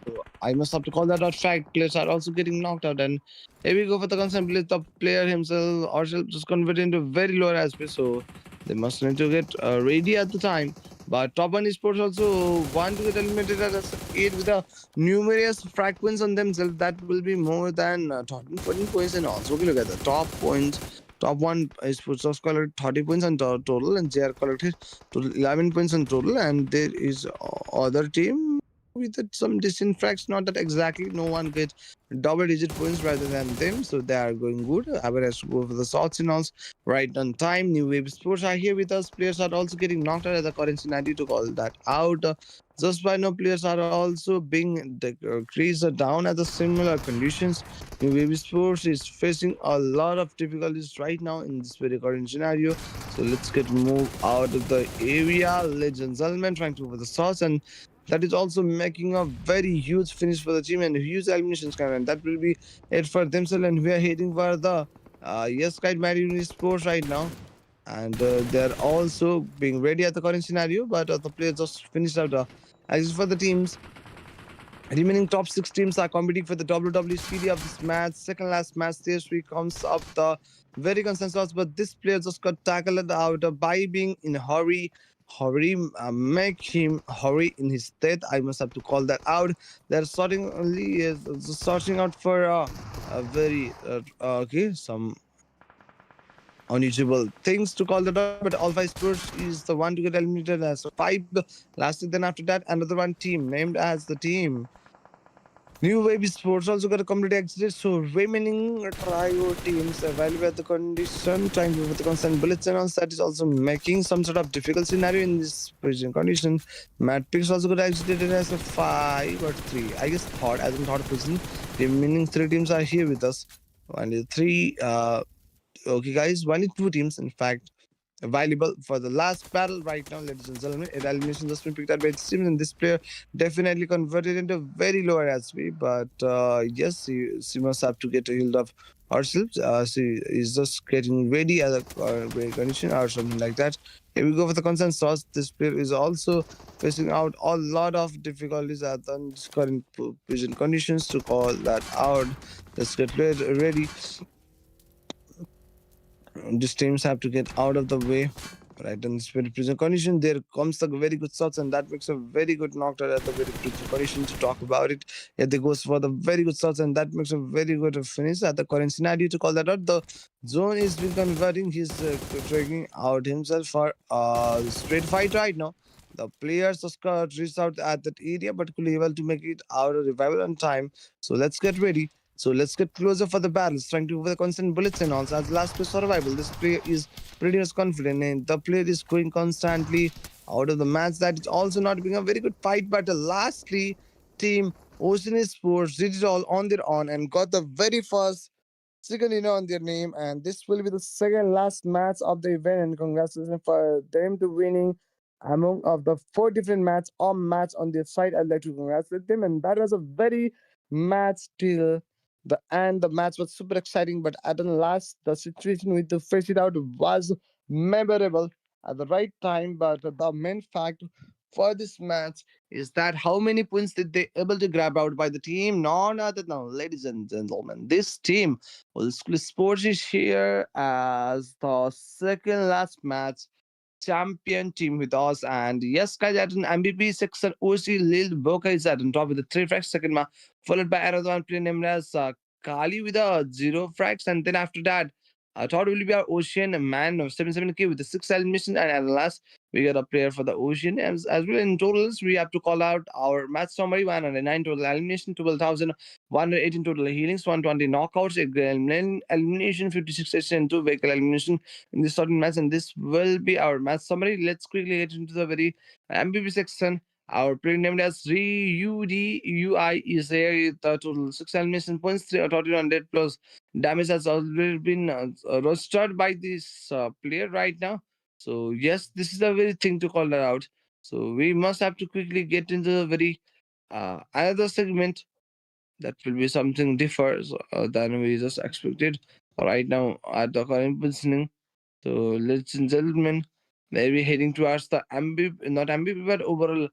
So I must have to call that out fact. Players are also getting knocked out, and here we go for the consent play. The player himself or just converted into very low SP, so they must need to get ready at the time. But top one esports also want to get eliminated at a 8 with a numerous frag points on themselves. That will be more than 13, 14 points, and also we look at the top points. Top one esports was collected 30 points on total, and they are collected total 11 points in total. And there is other team with some decent facts, not that exactly no one gets double digit points rather than them, so they are going good. Average to go for the shots and all right on time. New wave sports are here with us. Players are also getting knocked out at the current scenario to call that out. Just by now, players are also being decreased down at the similar conditions. New wave sports is facing a lot of difficulties right now in this very current scenario. So let's get move out of the area, ladies and gentlemen, trying to go for the shots, and that is also making a very huge finish for the team and huge eliminations count, and that will be it for themselves. And we are heading for the yes kite marine sports right now, and they're also being ready at the current scenario, but the players just finished out as for the teams. Remaining top 6 teams are competing for the WWCD of this match. Second last match, stage 3 comes up the very consensus, but this player just got tackled out by being in a hurry. Hurry, make him hurry in his death. I must have to call that out. They're sorting only is sorting out for a very okay some unusual things to call that out. But Alpha Sports is the one to get eliminated as a 5. Lastly, then after that, another one team named as the team New Wave Sports also got a complete exit, so remaining trio teams evaluate the condition, trying with the constant bullets and all that is also making some sort of difficult scenario in this prison condition. Matrix also got exited as a 5 or 3. I guess third, as in third position. Remaining 3 teams are here with us. Only 3 okay guys, only 2 teams in fact available for the last battle right now, ladies and gentlemen. It elimination just been picked up by teams, and this player definitely converted into very lower SP. But yes, she must have to get healed of herself. She is just getting ready as a very condition or something like that. Here we go for the consensus. This player is also facing out a lot of difficulties at the current prison conditions to call that out. Let's get ready. These teams have to get out of the way. Right in this very prison condition, there comes the very good shots, and that makes a very good knockdown at the very prison condition to talk about it. Yeah, they goes for the very good shots, and that makes a very good finish at the current scenario to call that out. The zone is been converting. He's taking out himself for a straight fight right now. The players just got reached out at that area, but could able to make it out of revival on time. So let's get ready. So let's get closer for the battles, trying to over the constant bullets and all. So as last play survival, this player is pretty much confident and the player is going constantly out of the match. That is also not being a very good fight. But lastly, team Ocean Sports did it all on their own and got the very first second on their name. And this will be the second last match of the event. And congratulations for them to winning among of the four different match on their side. I'd like to congratulate them. And that was a very match till the end. The match was super exciting, but at the last, the situation with the face it out was memorable at the right time. But the main fact for this match is that how many points did they able to grab out by the team? None other than, ladies and gentlemen, this team, Old School Sports, is here as the second last match champion team with us. And yes, guys, at an MVP section, OC Lil Boca is at the top with the 3 frags, second ma, followed by another one player named as Kali with a 0 frags. And then after that, I thought it will be our Ocean man of 77k with the 6 elimination. And at last, we got a player for the Ocean. As well, in totals, we have to call out our match summary 109 total elimination, 12,118 total healings, 120 knockouts, elimination, 56 session, 2 vehicle elimination in this certain match. And this will be our match summary. Let's quickly get into the very MVP section. Our player named as RUDUI is here. The total 6 elimination points, 3,100 plus damage has already been rostered by this player right now. So yes, this is a very thing to call that out. So we must have to quickly get into the very another segment that will be something differs than we just expected right now at the current positioning. So, ladies and gentlemen, maybe heading towards the MVP, not MVP, but overall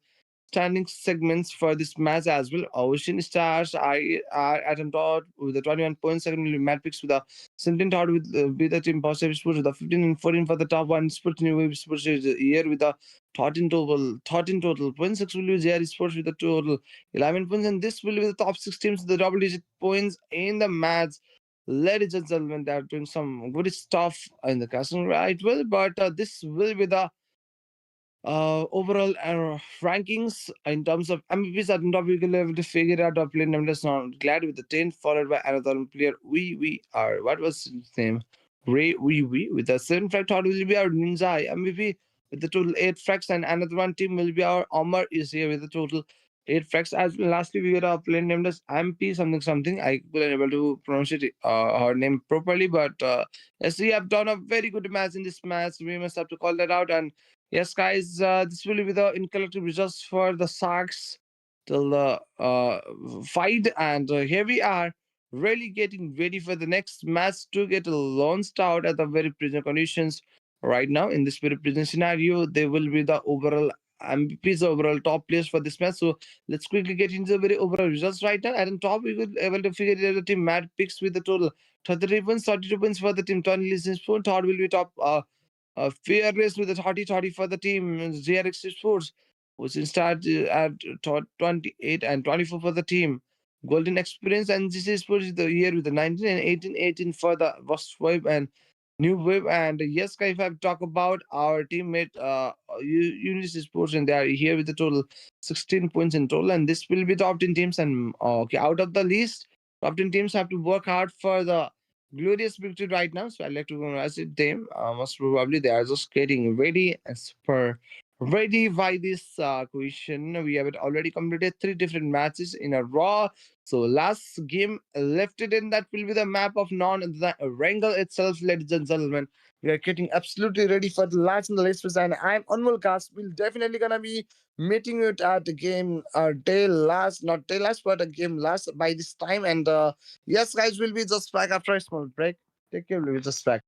standing segments for this match as well. Ocean Stars are at the top with the 21 points. Second will be Mad Picks with the 17 third with the team Positive Sports with the 15 and 14 for the top one. Sports New Wave Sports is here with the 13 total points. 6 will be JR Sports with the total 11 points. And this will be the top 6 teams with the double digit points in the match. Ladies and gentlemen, they are doing some good stuff in the casting right well, but this will be the overall rankings in terms of MVPs at the top. We will be able to figure out our player name. Let's not glad with the 10, followed by another player. We are what was his name? Ray we with the 7 frag thought will be our Ninja MVP with the total 8 frags, and another one team will be our Omar is here with the total 8 frags. As well, lastly, we got a player named as MP something something. I couldn't able to pronounce it her name properly, but yes, we have done a very good match in this match. We must have to call that out. And yes, guys, this will be the incollective results for the Sharks till the fight. And here we are, really getting ready for the next match to get launched out at the very present conditions. Right now, in this very present scenario, they will be the overall MVPs, overall top players for this match. So let's quickly get into the very overall results right now. At the top, we will able to figure it out the team Mad Picks with the total 33 points, 32 points for the team Tony Listens. Third will be top Fearless with a 30-30 for the team. ZRX Sports, which started at 28 and 24 for the team. Golden Experience and GC Sports is the year with the 19 and 18 for the West Wave and New Wave. And yes, guys, if I talk about our teammate Unity Sports, and they are here with the total 16 points in total. And this will be top 10 teams. And okay, out of the list, top 10 teams have to work hard for the glorious victory right now. So I'd like to congratulate them. Most probably they are just getting ready as per ready by this question. We have already completed 3 different matches in a row. So last game left it in that will be the map of non the Wrangle itself, ladies and gentlemen. We are getting absolutely ready for the last in the list, and I'm Anmol Cast. We'll definitely gonna be meeting it at the game day last, not day last, but a game last by this time. And yes, guys, we'll be just back after a small break. Take care, we'll be just back.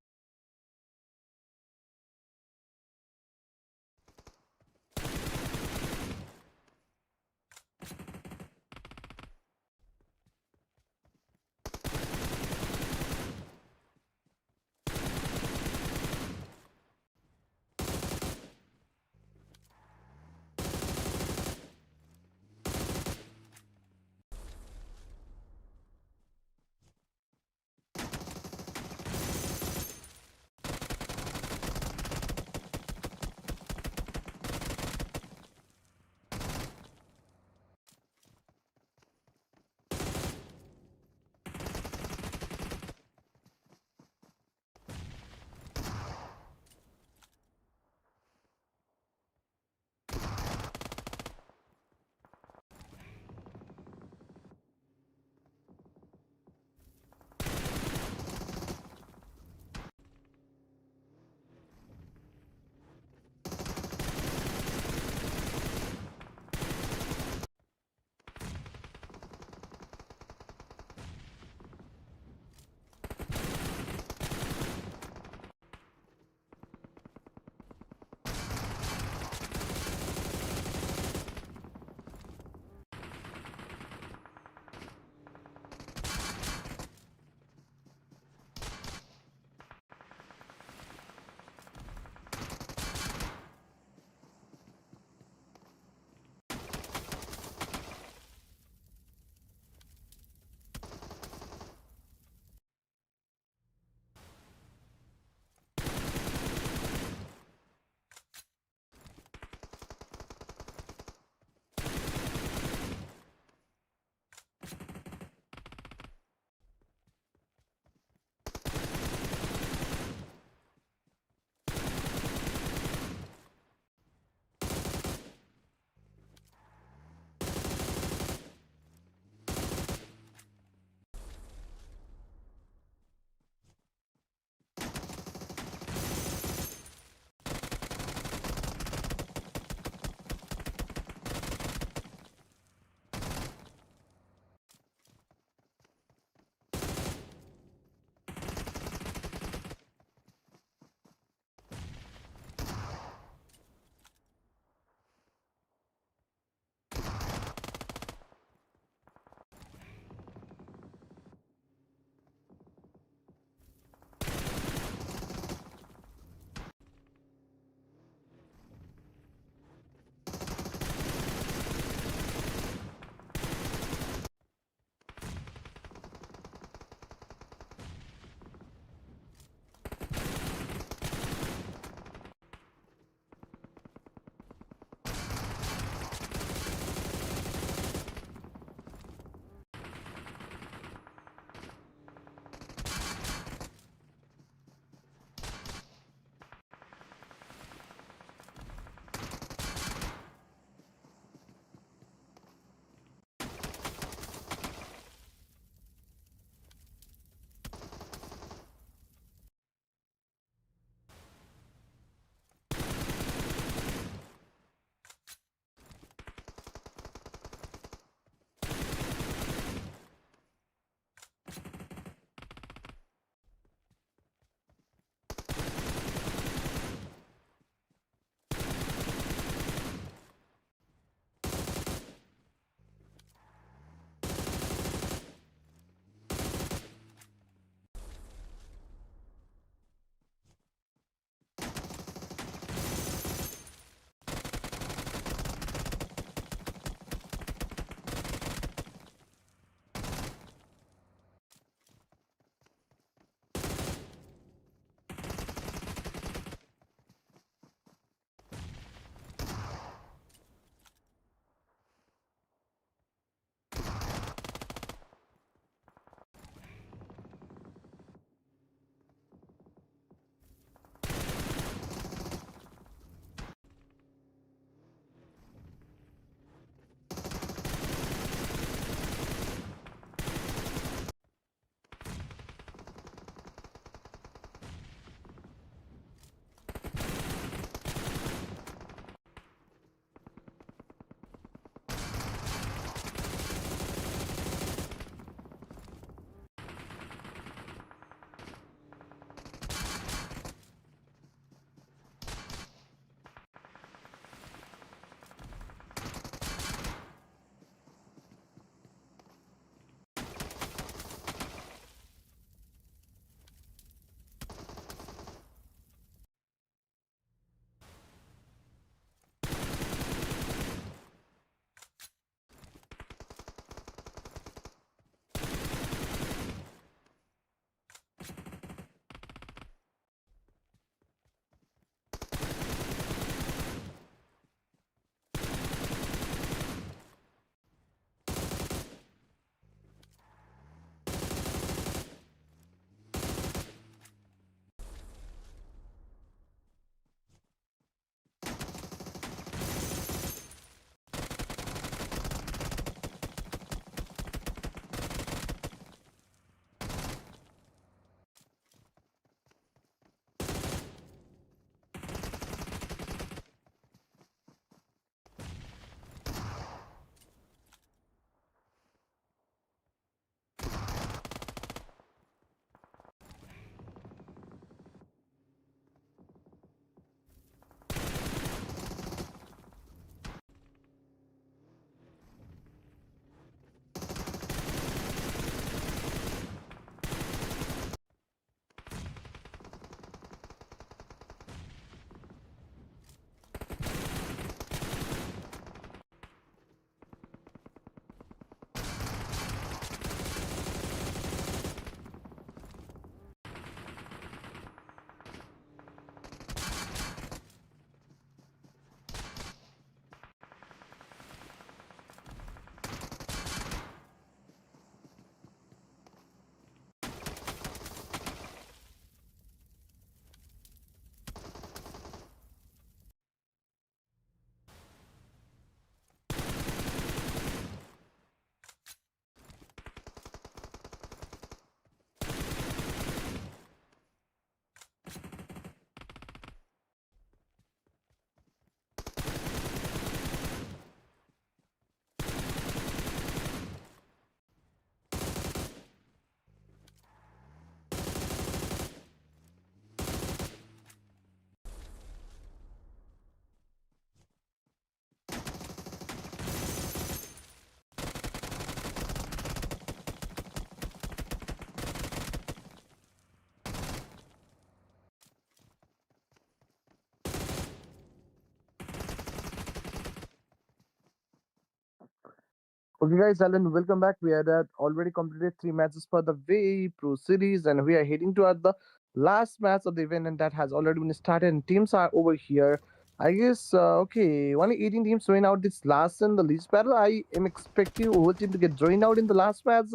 Okay, guys, Alan, welcome back. We had already completed three matches for the Vae Pro Series, and we are heading toward the last match of the event, and that has already been started. And teams are over here. I guess, okay, only 18 teams join out this last and the least battle. I am expecting whole team to get joined out in the last match.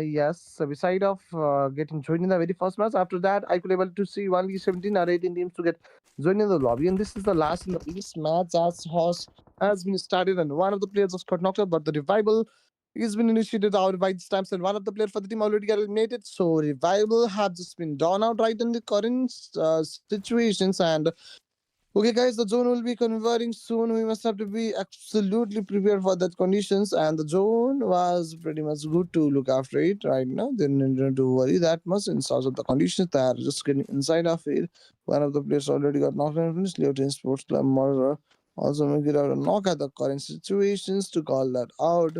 Yes, beside of getting joined in the very first match, after that, I could able to see only 17 or 18 teams to get joined in the lobby. And this is the last and the least match as host has been started, and one of the players just got knocked out, but the revival is been initiated out by this time, and one of the players for the team already got eliminated. So revival have just been done out right in the current situations. And okay, guys, the zone will be converting soon. We must have to be absolutely prepared for that conditions. And the zone was pretty much good to look after it right now. They didn't need to worry that much in terms of the conditions that are just getting inside of it. One of the players already got knocked out. Finished Lieutenant Sports Club Murder. Also, make it out a knock at the current situations to call that out.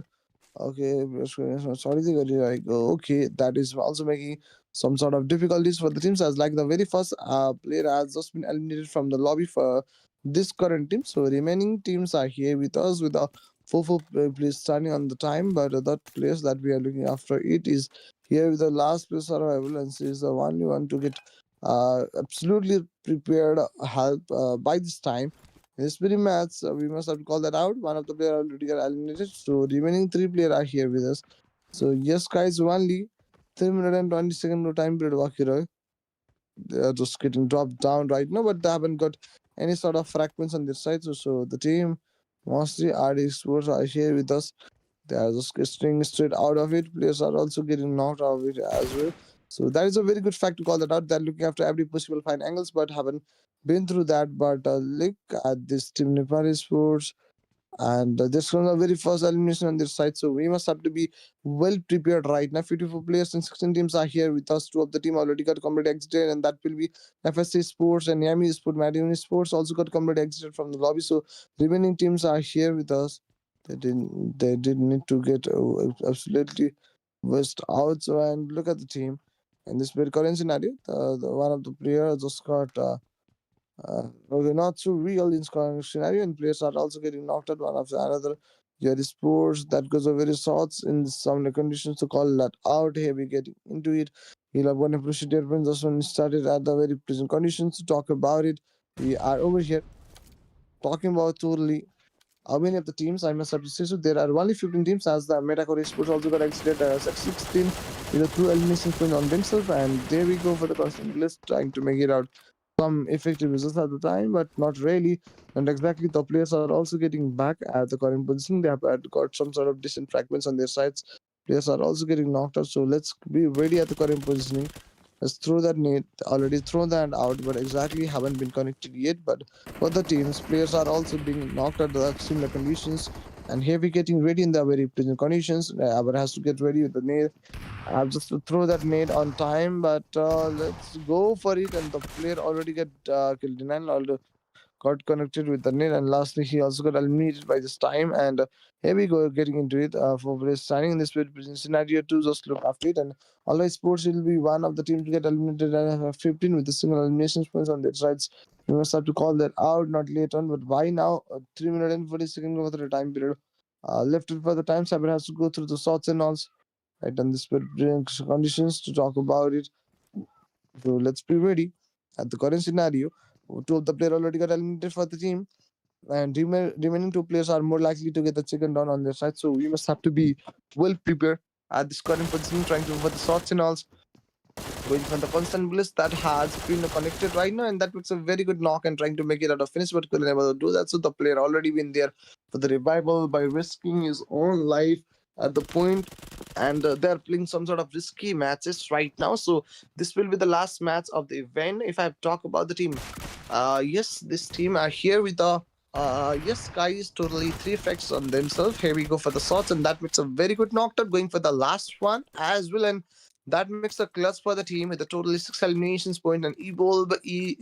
Okay, sorry, like okay, that is also making some sort of difficulties for the teams as like the very first player has just been eliminated from the lobby for this current team. So remaining teams are here with us with a four players standing on the time, but that place that we are looking after it is here with the last place survival, and she is the only one to get absolutely prepared help by this time. This very match, we must have to call that out. One of the player already got eliminated, so remaining three players are here with us. So yes, guys, only 3 minutes and 20 seconds no time period Wakira. They are just getting dropped down right now, but they haven't got any sort of fragments on their side. So the team, mostly RD Sports, are here with us. They are just getting straight out of it. Players are also getting knocked out of it as well. So that is a very good fact to call that out. They're looking after every possible fine angles, but haven't been through that. But look at this team Nepali Sports, and this was the very first elimination on their side. So we must have to be well prepared right now. 54 players and 16 teams are here with us. Two of the team already got complete exited, and that will be FSC Sports and Yami Sport. Maduni Sports also got complete exited from the lobby. So remaining teams are here with us. They didn't need to get absolutely west out. So and look at the team. In this very current scenario, the one of the players just got okay, not so real in scoring scenario, and players are also getting knocked out one after another. Here is sports that goes over very shots in some conditions to call that out. Here we get into it. He'll have one appreciate when just when started at the very present conditions to talk about it. We are over here talking about totally how many of the teams I must have to say so. There are only 15 teams as the Metacore Sports also got exited as like 16 with a two elimination point on themselves, and there we go for the constant list trying to make it out some effective results at the time, but not really. And exactly, the players are also getting back at the current position. They have got some sort of decent fragments on their sides. Players are also getting knocked out, so let's be ready at the current positioning. Let's throw that net. Already thrown that out, but exactly haven't been connected yet. But for the teams, players are also being knocked at the similar conditions. And here we getting ready in the very present conditions. Aber has to get ready with the net. I have just to throw that nade on time, but let's go for it. And the player already get killed in and got connected with the net. And lastly, he also got eliminated by this time. And here we go, getting into it for players standing in this scenario to just look after it. And Allied Sports will be one of the teams to get eliminated and have 15 with the single elimination points on their sides. We must have to call that out, not late on, but why now? 3 minutes and 40 seconds over the time period. Left it for the time Saber has to go through the shots and all right, and this brings conditions to talk about it. So let's be ready. At the current scenario, two of the players already got eliminated for the team, and remaining two players are more likely to get the chicken down on their side. So we must have to be well prepared at this current position, trying to for the shots and all going for the constant bliss that has been connected right now, and that was a very good knock and trying to make it out of finish, but couldn't able to do that. So the player already been there for the revival by risking his own life at the point, and they're playing some sort of risky matches right now. So this will be the last match of the event. If I talk about the team, yes, this team are here with the yes, guys, totally three effects on themselves. Here we go for the shots, and that makes a very good knocked going for the last one as well. And that makes a clutch for the team with a totally six eliminations point and Evolve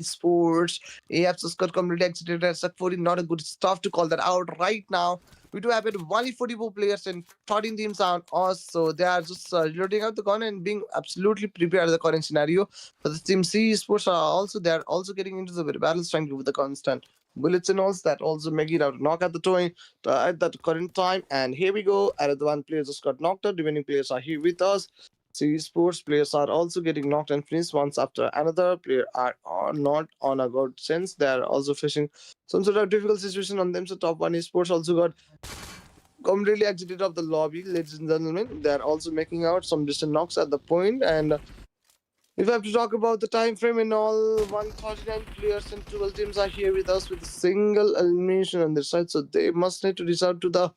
Sports. AF's got completely exited at Suck 14. Not a good stuff to call that out right now. We do have it only 44 players and 13 teams on us, so they are just reloading out the gun and being absolutely prepared at the current scenario. But the team C Sports are also they are also getting into the battles trying to with the constant. bullets and all that also make it out knock at the time at that current time. And here we go. Another one player just got knocked out. Remaining players are here with us. See, sports players are also getting knocked and finished once after another. Player are not on a good sense. They are also facing some sort of difficult situation on them. So top one esports also got completely exited of the lobby, ladies and gentlemen. They are also making out some distant knocks at the point. And if I have to talk about the time frame and all, 139 players and 12 teams are here with us with a single elimination on their side. So they must need to reach out to the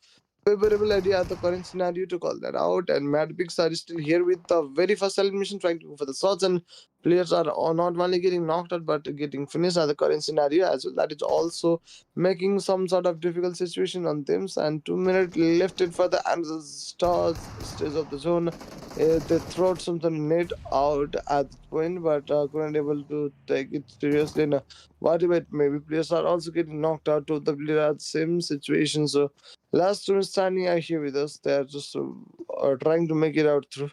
favorable idea at the current scenario to call that out. And Mad Pigs are still here with the very first elimination, trying to go for the shots. And players are not only getting knocked out but getting finished at the current scenario as well. That is also making some sort of difficult situation on them. And 2 minutes left it for the another stars stage of the zone. They throw something net out at the point, but couldn't able to take it seriously. And whatever it may be, players are also getting knocked out to the player at the same situation. So last two standing are here with us. They are just trying to make it out through.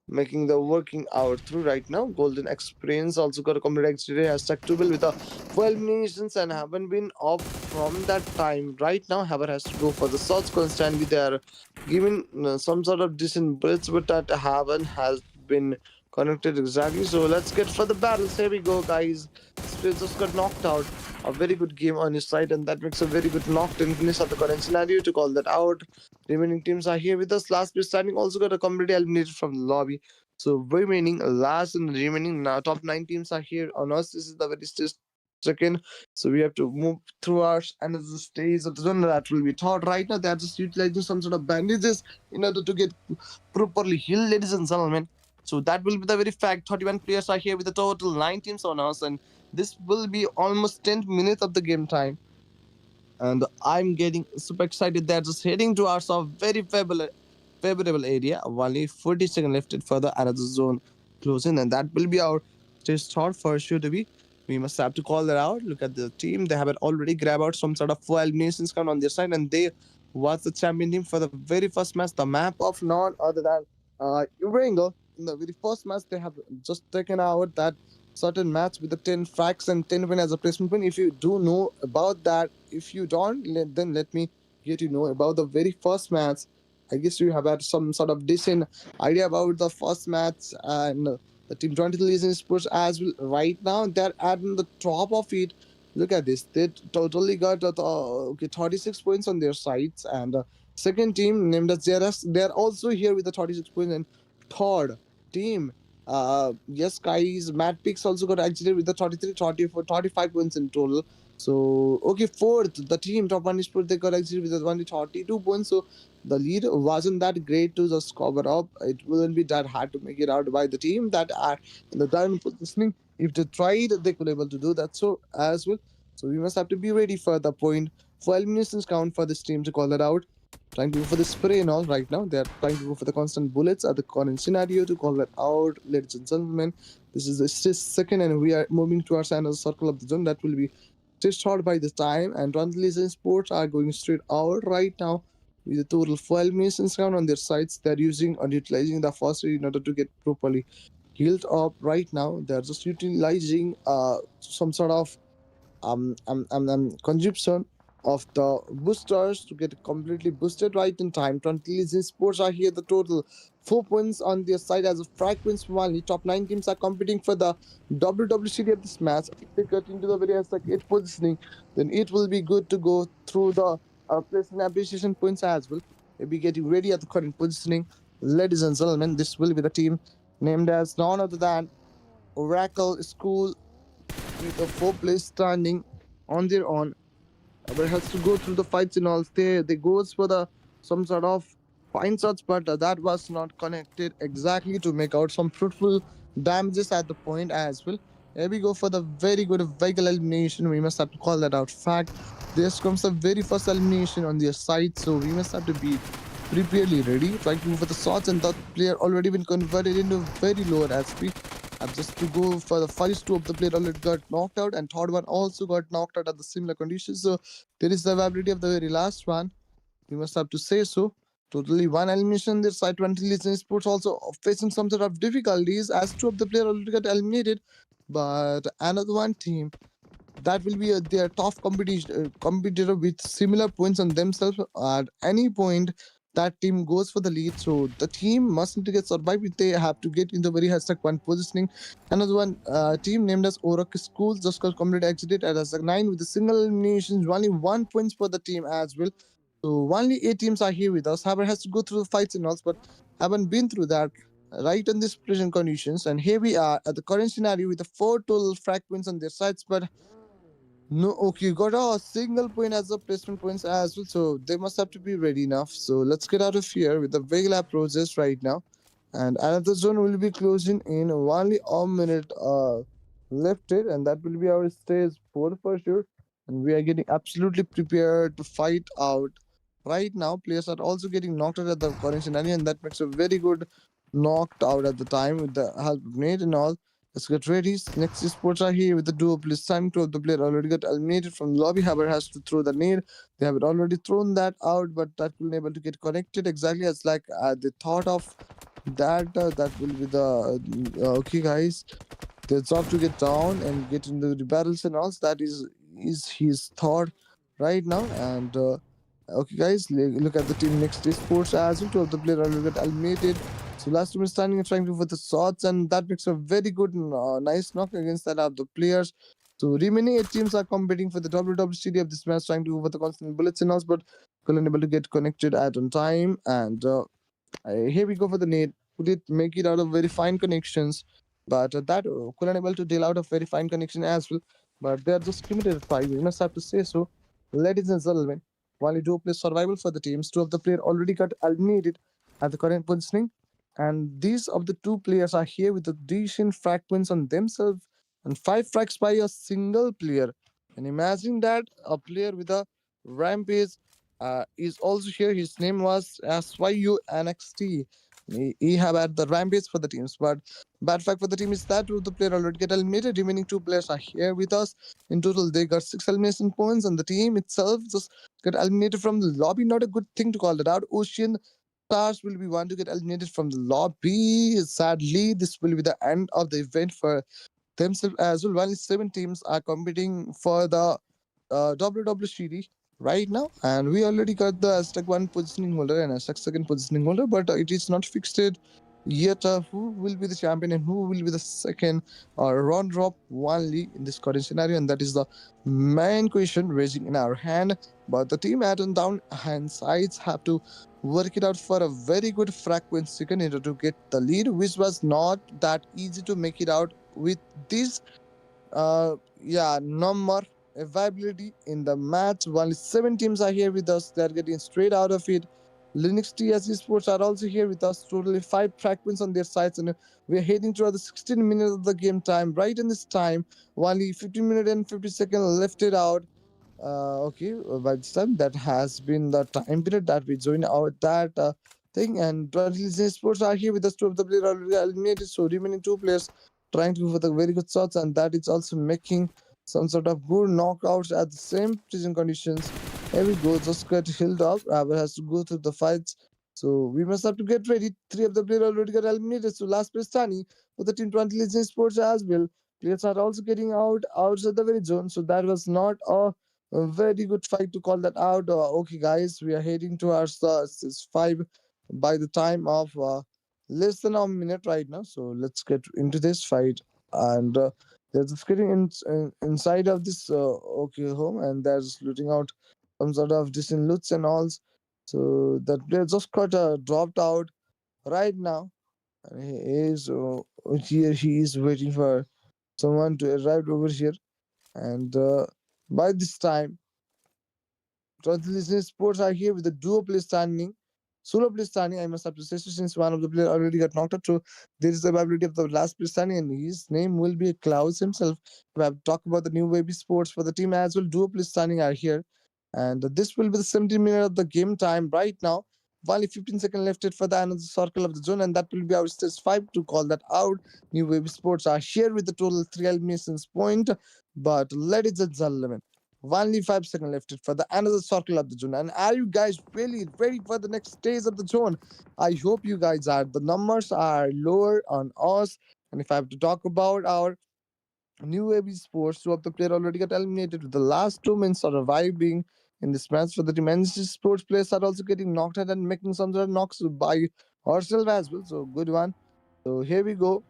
Making the working out through right now. Golden Experience also got a complete exterior hashtag 2 with a 12 nations and haven't been off from that time. Right now, Haber has to go for the shots constantly. They are giving some sort of decent bullets, but that haven't has been connected exactly. So let's get for the battles. Here we go, guys. Space just got knocked out. A very good game on his side, and that makes a very good knocked and finish at the current scenario to call that out. Remaining teams are here with us. Last place standing also got a completely eliminated from the lobby. So remaining last and remaining now top nine teams are here on us. This is the very second. So we have to move through our another stage of the zone that will be taught right now. They are just utilizing some sort of bandages in order to get properly healed, ladies and gentlemen. So that will be the very fact. 31 players are here with a total 9 teams on us, and this will be almost 10 minutes of the game time. And I'm getting super excited. They're just heading towards a very favorable area. Only 40 seconds left it for the another zone closing, and that will be our stage start for sure to be. We must have to call that out. Look at the team. They have already grabbed out some sort of 4 eliminations count on their side, and they was the champion team for the very first match. The map of none other than Urango. In the very first match, they have just taken out that certain match with the 10 facts and 10 win as a placement win. If you do know about that, if you don't, then let me get you know about the very first match. I guess you have had some sort of decent idea about the first match and the team jointly leading sports as well. Right now, they're at the top of it. Look at this. They totally got 36 points on their sides. And second team named as JRS, they're also here with the 36 points. And third team yes, guys, Matt Picks also got exited with the 33, 34, 35 points in total. So, okay, fourth, the team, top one sport, they got exited with only 32 points. So, the lead wasn't that great to just cover up. It wouldn't be that hard to make it out by the team that are in the diamond positioning. If they tried, they could able to do that. So, as well. So, we must have to be ready for the point. For eliminations count for this team to call it out. Trying to go for the spray and all right now. They are trying to go for the constant bullets at the current scenario to call that out, ladies and gentlemen. This is the second, and we are moving towards another circle of the zone that will be just short by the time. And Randlis Sports are going straight out right now with a total 12 missions count on their sides. They're using or utilizing the first aid in order to get properly healed up right now. They're just utilizing some sort of consumption of the boosters to get completely boosted right in time. 20 Legion Sports are here. The total 4 points on their side as a frequency only. Top 9 teams are competing for the WWCD of this match. If they get into the very like 8 positioning, then it will be good to go through the placement appreciation points as well. We'll be getting ready at the current positioning. Ladies and gentlemen, this will be the team named as none other than Oracle School with a 4 place standing on their own. But has to go through the fights and all. They goes for the some sort of fine shots, but that was not connected exactly to make out some fruitful damages at the point as well. Here we go for the very good vehicle elimination. We must have to call that out. Fact, this comes the very first elimination on their side, so we must have to be preparely ready. Trying to move for the shots, and that player already been converted into very lower HP. Just to go for the first two of the player already got knocked out, and third one also got knocked out at the similar conditions. So there is the availability of the very last one. We must have to say so. Totally one elimination. Their side 20 Legion Sports also facing some sort of difficulties as two of the player already got eliminated. But another one team that will be their tough competitor with similar points on themselves. At any point, that team goes for the lead. So the team mustn't get survived. They have to get in the very hashtag one positioning. Another one team named as Orak School just got completely exited at hashtag 9 with a single elimination, only 1 point for the team as well. So only 8 teams are here with us. Haber has to go through the fights and all, but haven't been through that right in this present conditions. And here we are at the current scenario with the 4 total frag points on their sides, but no, okay, got a single point as the placement points as well, so they must have to be ready enough. So let's get out of here with the Vae process right now. And another zone will be closing in only a minute left it, and that will be our stage 4 for sure. And we are getting absolutely prepared to fight out. Right now, players are also getting knocked out at the current scenario, and that makes a very good knocked out at the time with the help of Nate and all. Let's get ready. Next sports are here with the duo. Please time to of the player already got eliminated from the lobby. Haber has to throw the nade. They have already thrown that out, but that will be able to get connected exactly as like they thought of that. That will be the okay, guys. Their job to get down and get into the battles and all. That is his thought right now. And okay, guys, look at the team next to sports as well. Two of the player already got eliminated. So last team is standing and trying to for the shots, and that makes a very good, nice knock against that of the players. So remaining 8 teams are competing for the WWCD of this match, trying to over the constant bullets and all, but couldn't able to get connected at on time. And here we go for the nade. Could it make it out of very fine connections? But that couldn't able to deal out of very fine connection as well. But they are just limited at 5. We must have to say so. Ladies and gentlemen, while you do play survival for the teams, 2 of the players already got eliminated at the current positioning. And these of the 2 players are here with the decent frag points on themselves and 5 frags by a single player. And imagine that a player with a rampage is also here. His name was SYUNXT. He have had the rampage for the teams, but bad fact for the team is that the player already get eliminated. Remaining 2 players are here with us. In total, they got 6 elimination points, and the team itself just got eliminated from the lobby. Not a good thing to call it out. Ocean Stars will be one to get eliminated from the lobby. Sadly, this will be the end of the event for themselves as well. While 7 teams are competing for the WWCD right now, and we already got the Aztec 1 positioning holder and Aztec 2nd positioning holder, but it is not fixed yet who will be the champion and who will be the second round drop only in this current scenario, and that is the main question raising in our hand. But the team at and down hand sides have to work it out for a very good frequency in order to get the lead, which was not that easy to make it out with this yeah, number availability in the match. Only 7 teams are here with us. They're getting straight out of it. Linux TSC Sports are also here with us. Totally 5 track wins on their sides, and we're heading toward the 16 minutes of the game time. Right in this time, only 15 minutes and 50 seconds left it out. Okay, by this time that has been the time period that we join out that thing, and 20 sports are here with us. 2 of the players are already eliminated, so remaining 2 players trying to go for the very good shots, and that is also making some sort of good knockouts at the same prison conditions. Here we go, just get healed up. Raver has to go through the fights, so we must have to get ready. 3 of the players already got eliminated, so last place Tani for the team 20 Legends Sports as well. Players are also getting out outside the very zone, so that was not a very good fight to call that out. Okay, guys, we are heading towards the 5 by the time of less than a minute right now. So let's get into this fight. And they're just getting inside of this okay home, and they're just looting out some sort of decent loots and all. So that player just got dropped out right now. And he is here. He is waiting for someone to arrive over here. And by this time, Translation sports are here with the duo play standing. Solo play standing, I must have to say, so since one of the players already got knocked out, so there is the ability of the last play standing, and his name will be Klaus himself. We have talked about the new baby sports for the team as well. Duo play standing are here, and this will be the 17 minute of the game time right now. Only 15 seconds left it for the another circle of the zone, and that will be our stage 5 to call that out. New baby sports are here with the total 3 eliminations point, but ladies and gentlemen, only 5 seconds left for the another circle of the zone. And are you guys really ready for the next stage of the zone? I hope you guys are. The numbers are lower on us. And if I have to talk about our New AB Sports, two of the player already got eliminated with the last 2 minutes are reviving in this match for the team. And sports players are also getting knocked out and making some sort of knocks by herself as well. So good one. So here we go.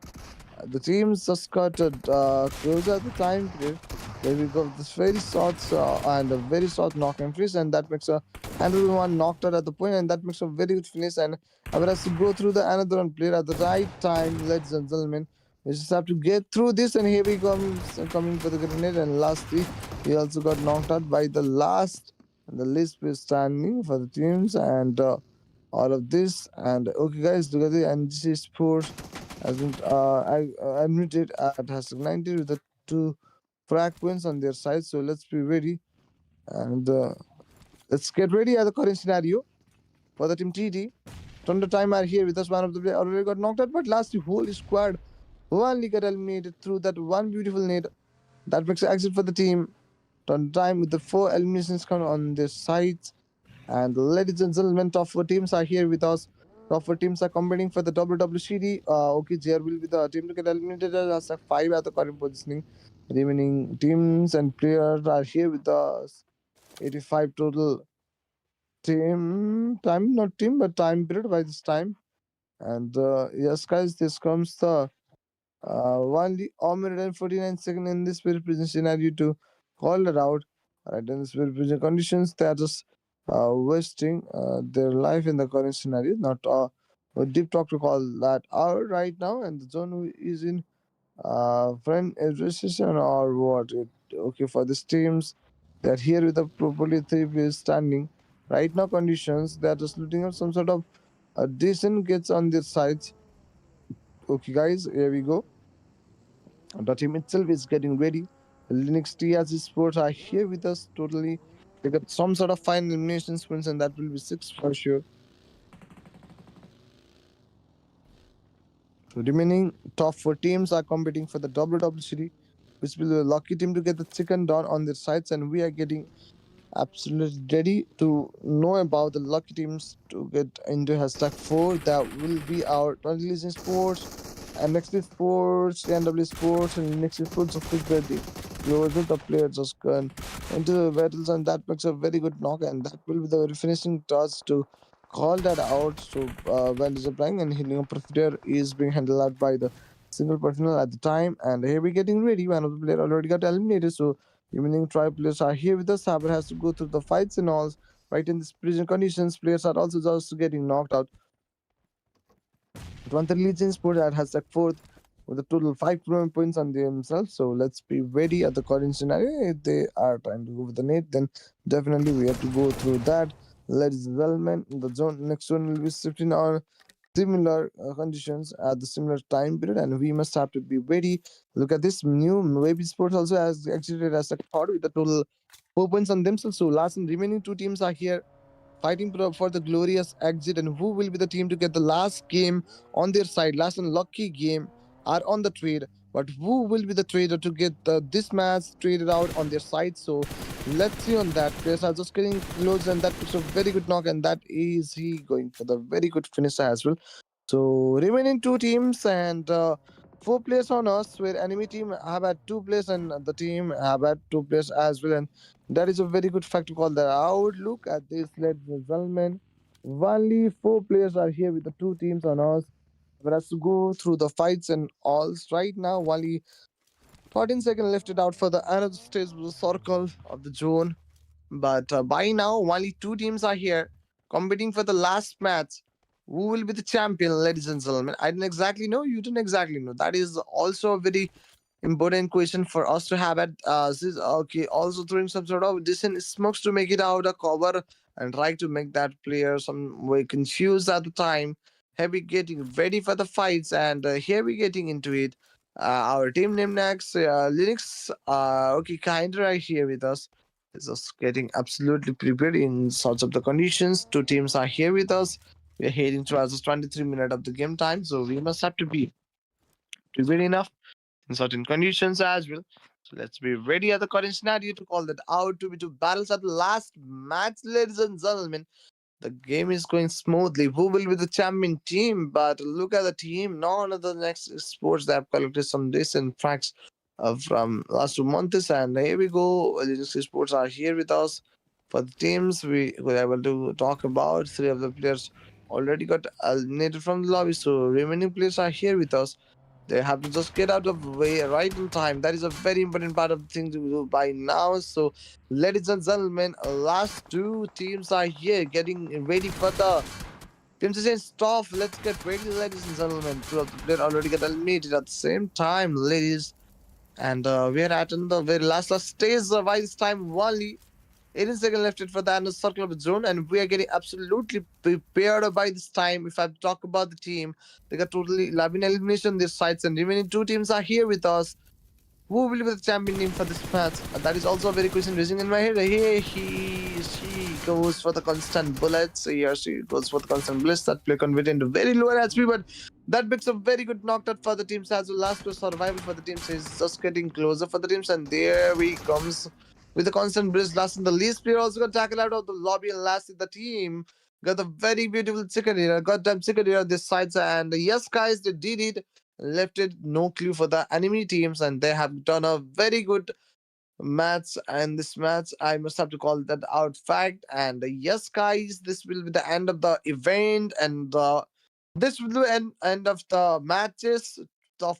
The teams just got closer at the time period. Here we go. This very short and a very short knock and finish, and that makes a 101 knocked out at the point, and that makes a very good finish. And I will have to go through the another one player at the right time, ladies and gentlemen. We just have to get through this, and here we comes coming for the grenade. And lastly, he also got knocked out by the last and the least player standing for the teams, and all of this. And okay, guys, look at the NGC Sports has been admitted at has 90 with the two frag points on their side. So let's be ready and let's get ready at the current scenario for the team TD. Thunder Time are here with us. One of the player already got knocked out, but last the whole squad only got eliminated through that one beautiful nade. That makes an exit for the team. Thunder Time with the four eliminations come on their sides. And ladies and gentlemen, top four teams are here with us. Top four teams are competing for the WWCD. Okay, there will be the team to get eliminated as a five at the current positioning. Remaining teams and players are here with us. 85 total team time, not team, but time period by this time. And yes, guys, this comes the only 1 minute and 49 seconds in this very present scenario to call it out. Right, in this very present conditions, they are just wasting their life in the current scenario. Not a deep talk to call that out right now. And the zone is in friend registration or what? Okay, for these teams, they're here with a properly three players standing. Right now, conditions, they're just looking at some sort of decent gets on their sides. Okay, guys, here we go. The team itself is getting ready. Linux TRC Sports are here with us totally. They got some sort of fine elimination sprints, and that will be six for sure. The remaining top four teams are competing for the WWCD, which will be the lucky team to get the chicken down on their sides, and we are getting absolutely ready to know about the lucky teams to get into hashtag 4. That will be our Legend Sports, MXP Sports, NW Sports, and NXP Sports of ready. Closer the players just gone into the battles, and that makes a very good knock, and that will be the finishing touch to call that out. So when is applying and hitting a profiter is being handled out by the single personnel at the time, and here we're getting ready. One of the player already got eliminated, so remaining tribe players are here with us. Saber has to go through the fights and all. Right in these prison conditions, players are also just getting knocked out. One Legion Sport that has like fourth with a total 5 points on themselves. So let's be ready at the current scenario. If they are trying to go with the net, then definitely we have to go through that. Ladies and gentlemen, the zone next zone will be shifting on similar conditions at the similar time period, and we must have to be ready. Look at this new Wavy Sports also has exited as a third with a total 4 points on themselves. So last and remaining two teams are here fighting for the glorious exit, and who will be the team to get the last game on their side, last and lucky game are on the trade. But who will be the trader to get this match traded out on their side? So let's see on that. Players are just getting close, and that puts a very good knock, and that is he going for the very good finisher as well. So remaining two teams and four players on us, where enemy team have had two players and the team have had two players as well. And that is a very good fact to call that out. Look at this, ladies and gentlemen. Only four players are here with the two teams on us. We have to go through the fights and alls right now. Only 14 seconds left it out for the another stage of the circle of the zone. But by now, only two teams are here competing for the last match. Who will be the champion, ladies and gentlemen? I don't exactly know. You don't exactly know. That is also a very important question for us to have at this okay also throwing some sort of decent smokes to make it out a cover and try to make that player some way confused at the time. Here we getting ready for the fights, and here we getting into it. Our team name next Linux okay kinda right here with us is just getting absolutely prepared in sorts of the conditions. Two teams are here with us. We're heading towards the 23 minute of the game time, so we must have to be prepared enough in certain conditions as well. So let's be ready at the current scenario to call that out to be two battles at the last match, ladies and gentlemen. The game is going smoothly. Who will be the champion team? But look at the team. None of the next sports that have collected some decent facts from last 2 months. And here we go. Legacy Sports are here with us for the teams. We were able to talk about three of the players already got eliminated from the lobby. So remaining players are here with us. They have to just get out of the way right in time. That is a very important part of the thing to do by now. So, ladies and gentlemen, last two teams are here getting ready for the teams to say stop. Let's get ready, ladies and gentlemen. Two of the players already got eliminated at the same time, ladies. And we are at in the very last stage by this time only. 18 seconds left for the end circle of the zone, and we are getting absolutely prepared by this time. If I talk about the team, they got totally 11 elimination this sides, and remaining two teams are here with us. Who will be the champion team for this match? That is also a very question raising in my head. She goes for the constant bullets. He or she goes for the constant bullets that play converted into very lower HP, but that makes a very good knockout for the teams as well. Last plus survival for the teams is just getting closer for the teams, and there he comes with the constant bullets. Last in the least player also got tackled out of the lobby, and last in the team got a very beautiful chicken eater. Goddamn chicken eater this side, and yes, guys, they did it left it no clue for the enemy teams, and they have done a very good match. And this match, I must have to call that out fact. And yes, guys, this will be the end of the event, and this will be the end of the matches. Of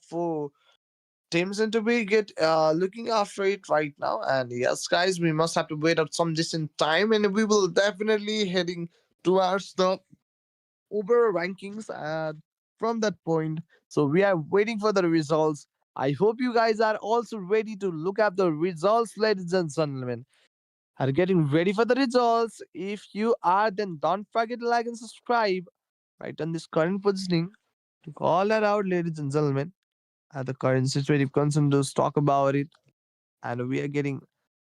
teams and to be get looking after it right now. And yes, guys, we must have to wait out some distant time, and we will definitely heading towards the Uber rankings and from that point. So we are waiting for the results. I hope you guys are also ready to look up the results, ladies and gentlemen. Are getting ready for the results? If you are, then don't forget to like and subscribe right on this current positioning to call that out, ladies and gentlemen. At the current situative concern, just talk about it, and we are getting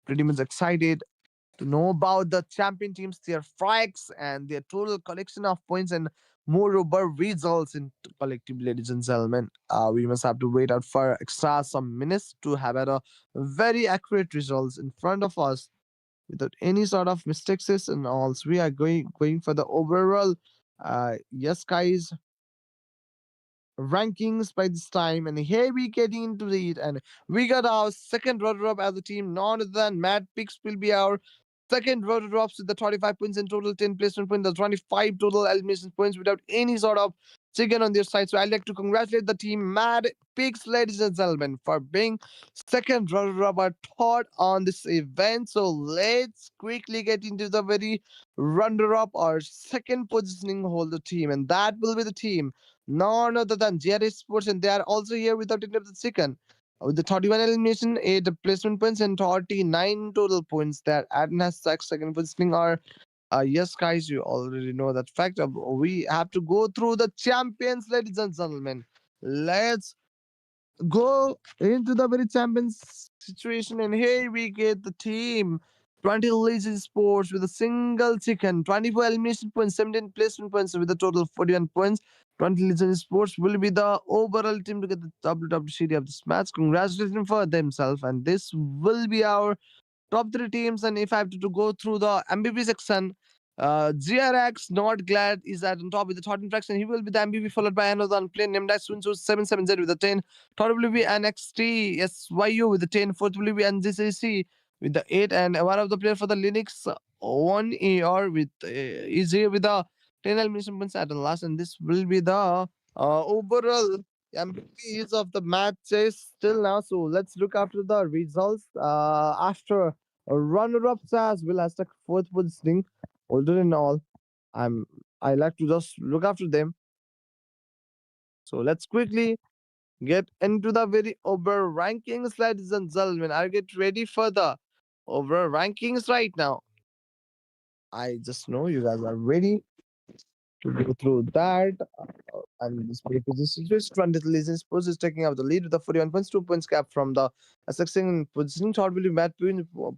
pretty much excited to know about the champion teams, their frags, and their total collection of points, and moreover results in collective, ladies and gentlemen. We must have to wait out for extra some minutes to have a very accurate results in front of us without any sort of mistakes and all. So we are going for the overall. Yes, guys, rankings by this time, and here we get into it, and we got our second runner-up as a team, none other than Matt Picks will be our second runner-ups with the 25 points in total, 10 placement points, the 25 total elimination points without any sort of chicken on their side. So I'd like to congratulate the team Mad Picks, ladies and gentlemen, for being second runner-up or third on this event. So let's quickly get into the very runner-up or second positioning holder team, and that will be the team none other than GRS Sports, and they are also here without any of the second. With the 31 elimination, 8 placement points, and 39 total points that Adnan has second positioning are. Yes, guys, you already know that fact. We have to go through the champions, ladies and gentlemen. Let's go into the very champions situation, and here we get the team 20 Lazy Sports with a single chicken, 24 elimination points, 17 placement points with a total of 41 points. 20 Lazy Sports will be the overall team to get the WWCD of this match. Congratulations for themselves, and this will be our top three teams. And if I have to go through the MVP section, GRX Not Glad is at on top with the 13 fraction. He will be the MVP, followed by another player named as Swinso 770 with the 10. Third will be NXT SYU with the 10. Fourth will be NGCC with the 8. And one of the player for the Linux 1AR with is here with the 10 elimination points at the last. And this will be the overall MVPs of the matches till now. So let's look after the results. After runner-ups as well as the fourth positioning, older and all, I'm I like to just look after them. So let's quickly get into the very over rankings, ladies and gentlemen. I get ready for the over rankings right now. I just know you guys are ready to go through that. And this position situation, 20th Legion Sports is taking out the lead with the 41 points, 2 points gap from the second positioning. Third will be Matt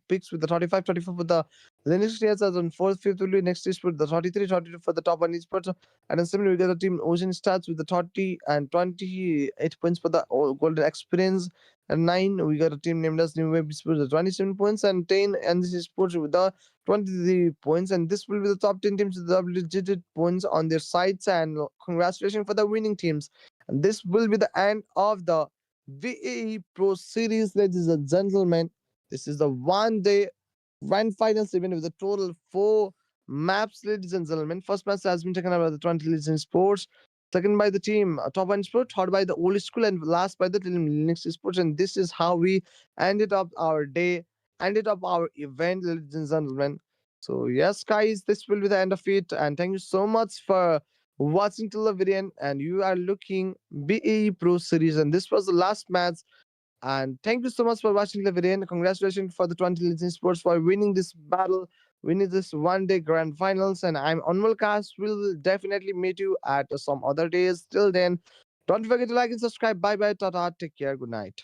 picks with the 35, 34 for the Linux Stars as on fourth, fifth will be next sport, the 33, 32 for the top one esports. And then similarly, we got the team Ocean Stars with the 30 and 28 points for the Golden Experience. And 9, we got a team named as New Wave Sports with 27 points, and 10, and this is Sports with the 23 points. And this will be the top 10 teams with double-digit points on their sides. And congratulations for the winning teams. And this will be the end of the VAE Pro Series, ladies and gentlemen. This is the one-day grand finals event with a total of four maps, ladies and gentlemen. First match has been taken up by the 20 Legend Sports, second by the team Top One Sport, third by the Old School, and last by the team Linux Sports. And this is how we ended up our day, ended up our event, ladies and gentlemen. So yes, guys, this will be the end of it. And thank you so much for watching till the very end. And you are looking BAE Pro Series, and this was the last match. And thank you so much for watching the video. And congratulations for the 20 Legend Sports for winning this battle, winning this one-day grand finals. And I'm Anmol Cast. We'll definitely meet you at some other days. Till then, don't forget to like and subscribe. Bye bye. Tata. Take care. Good night.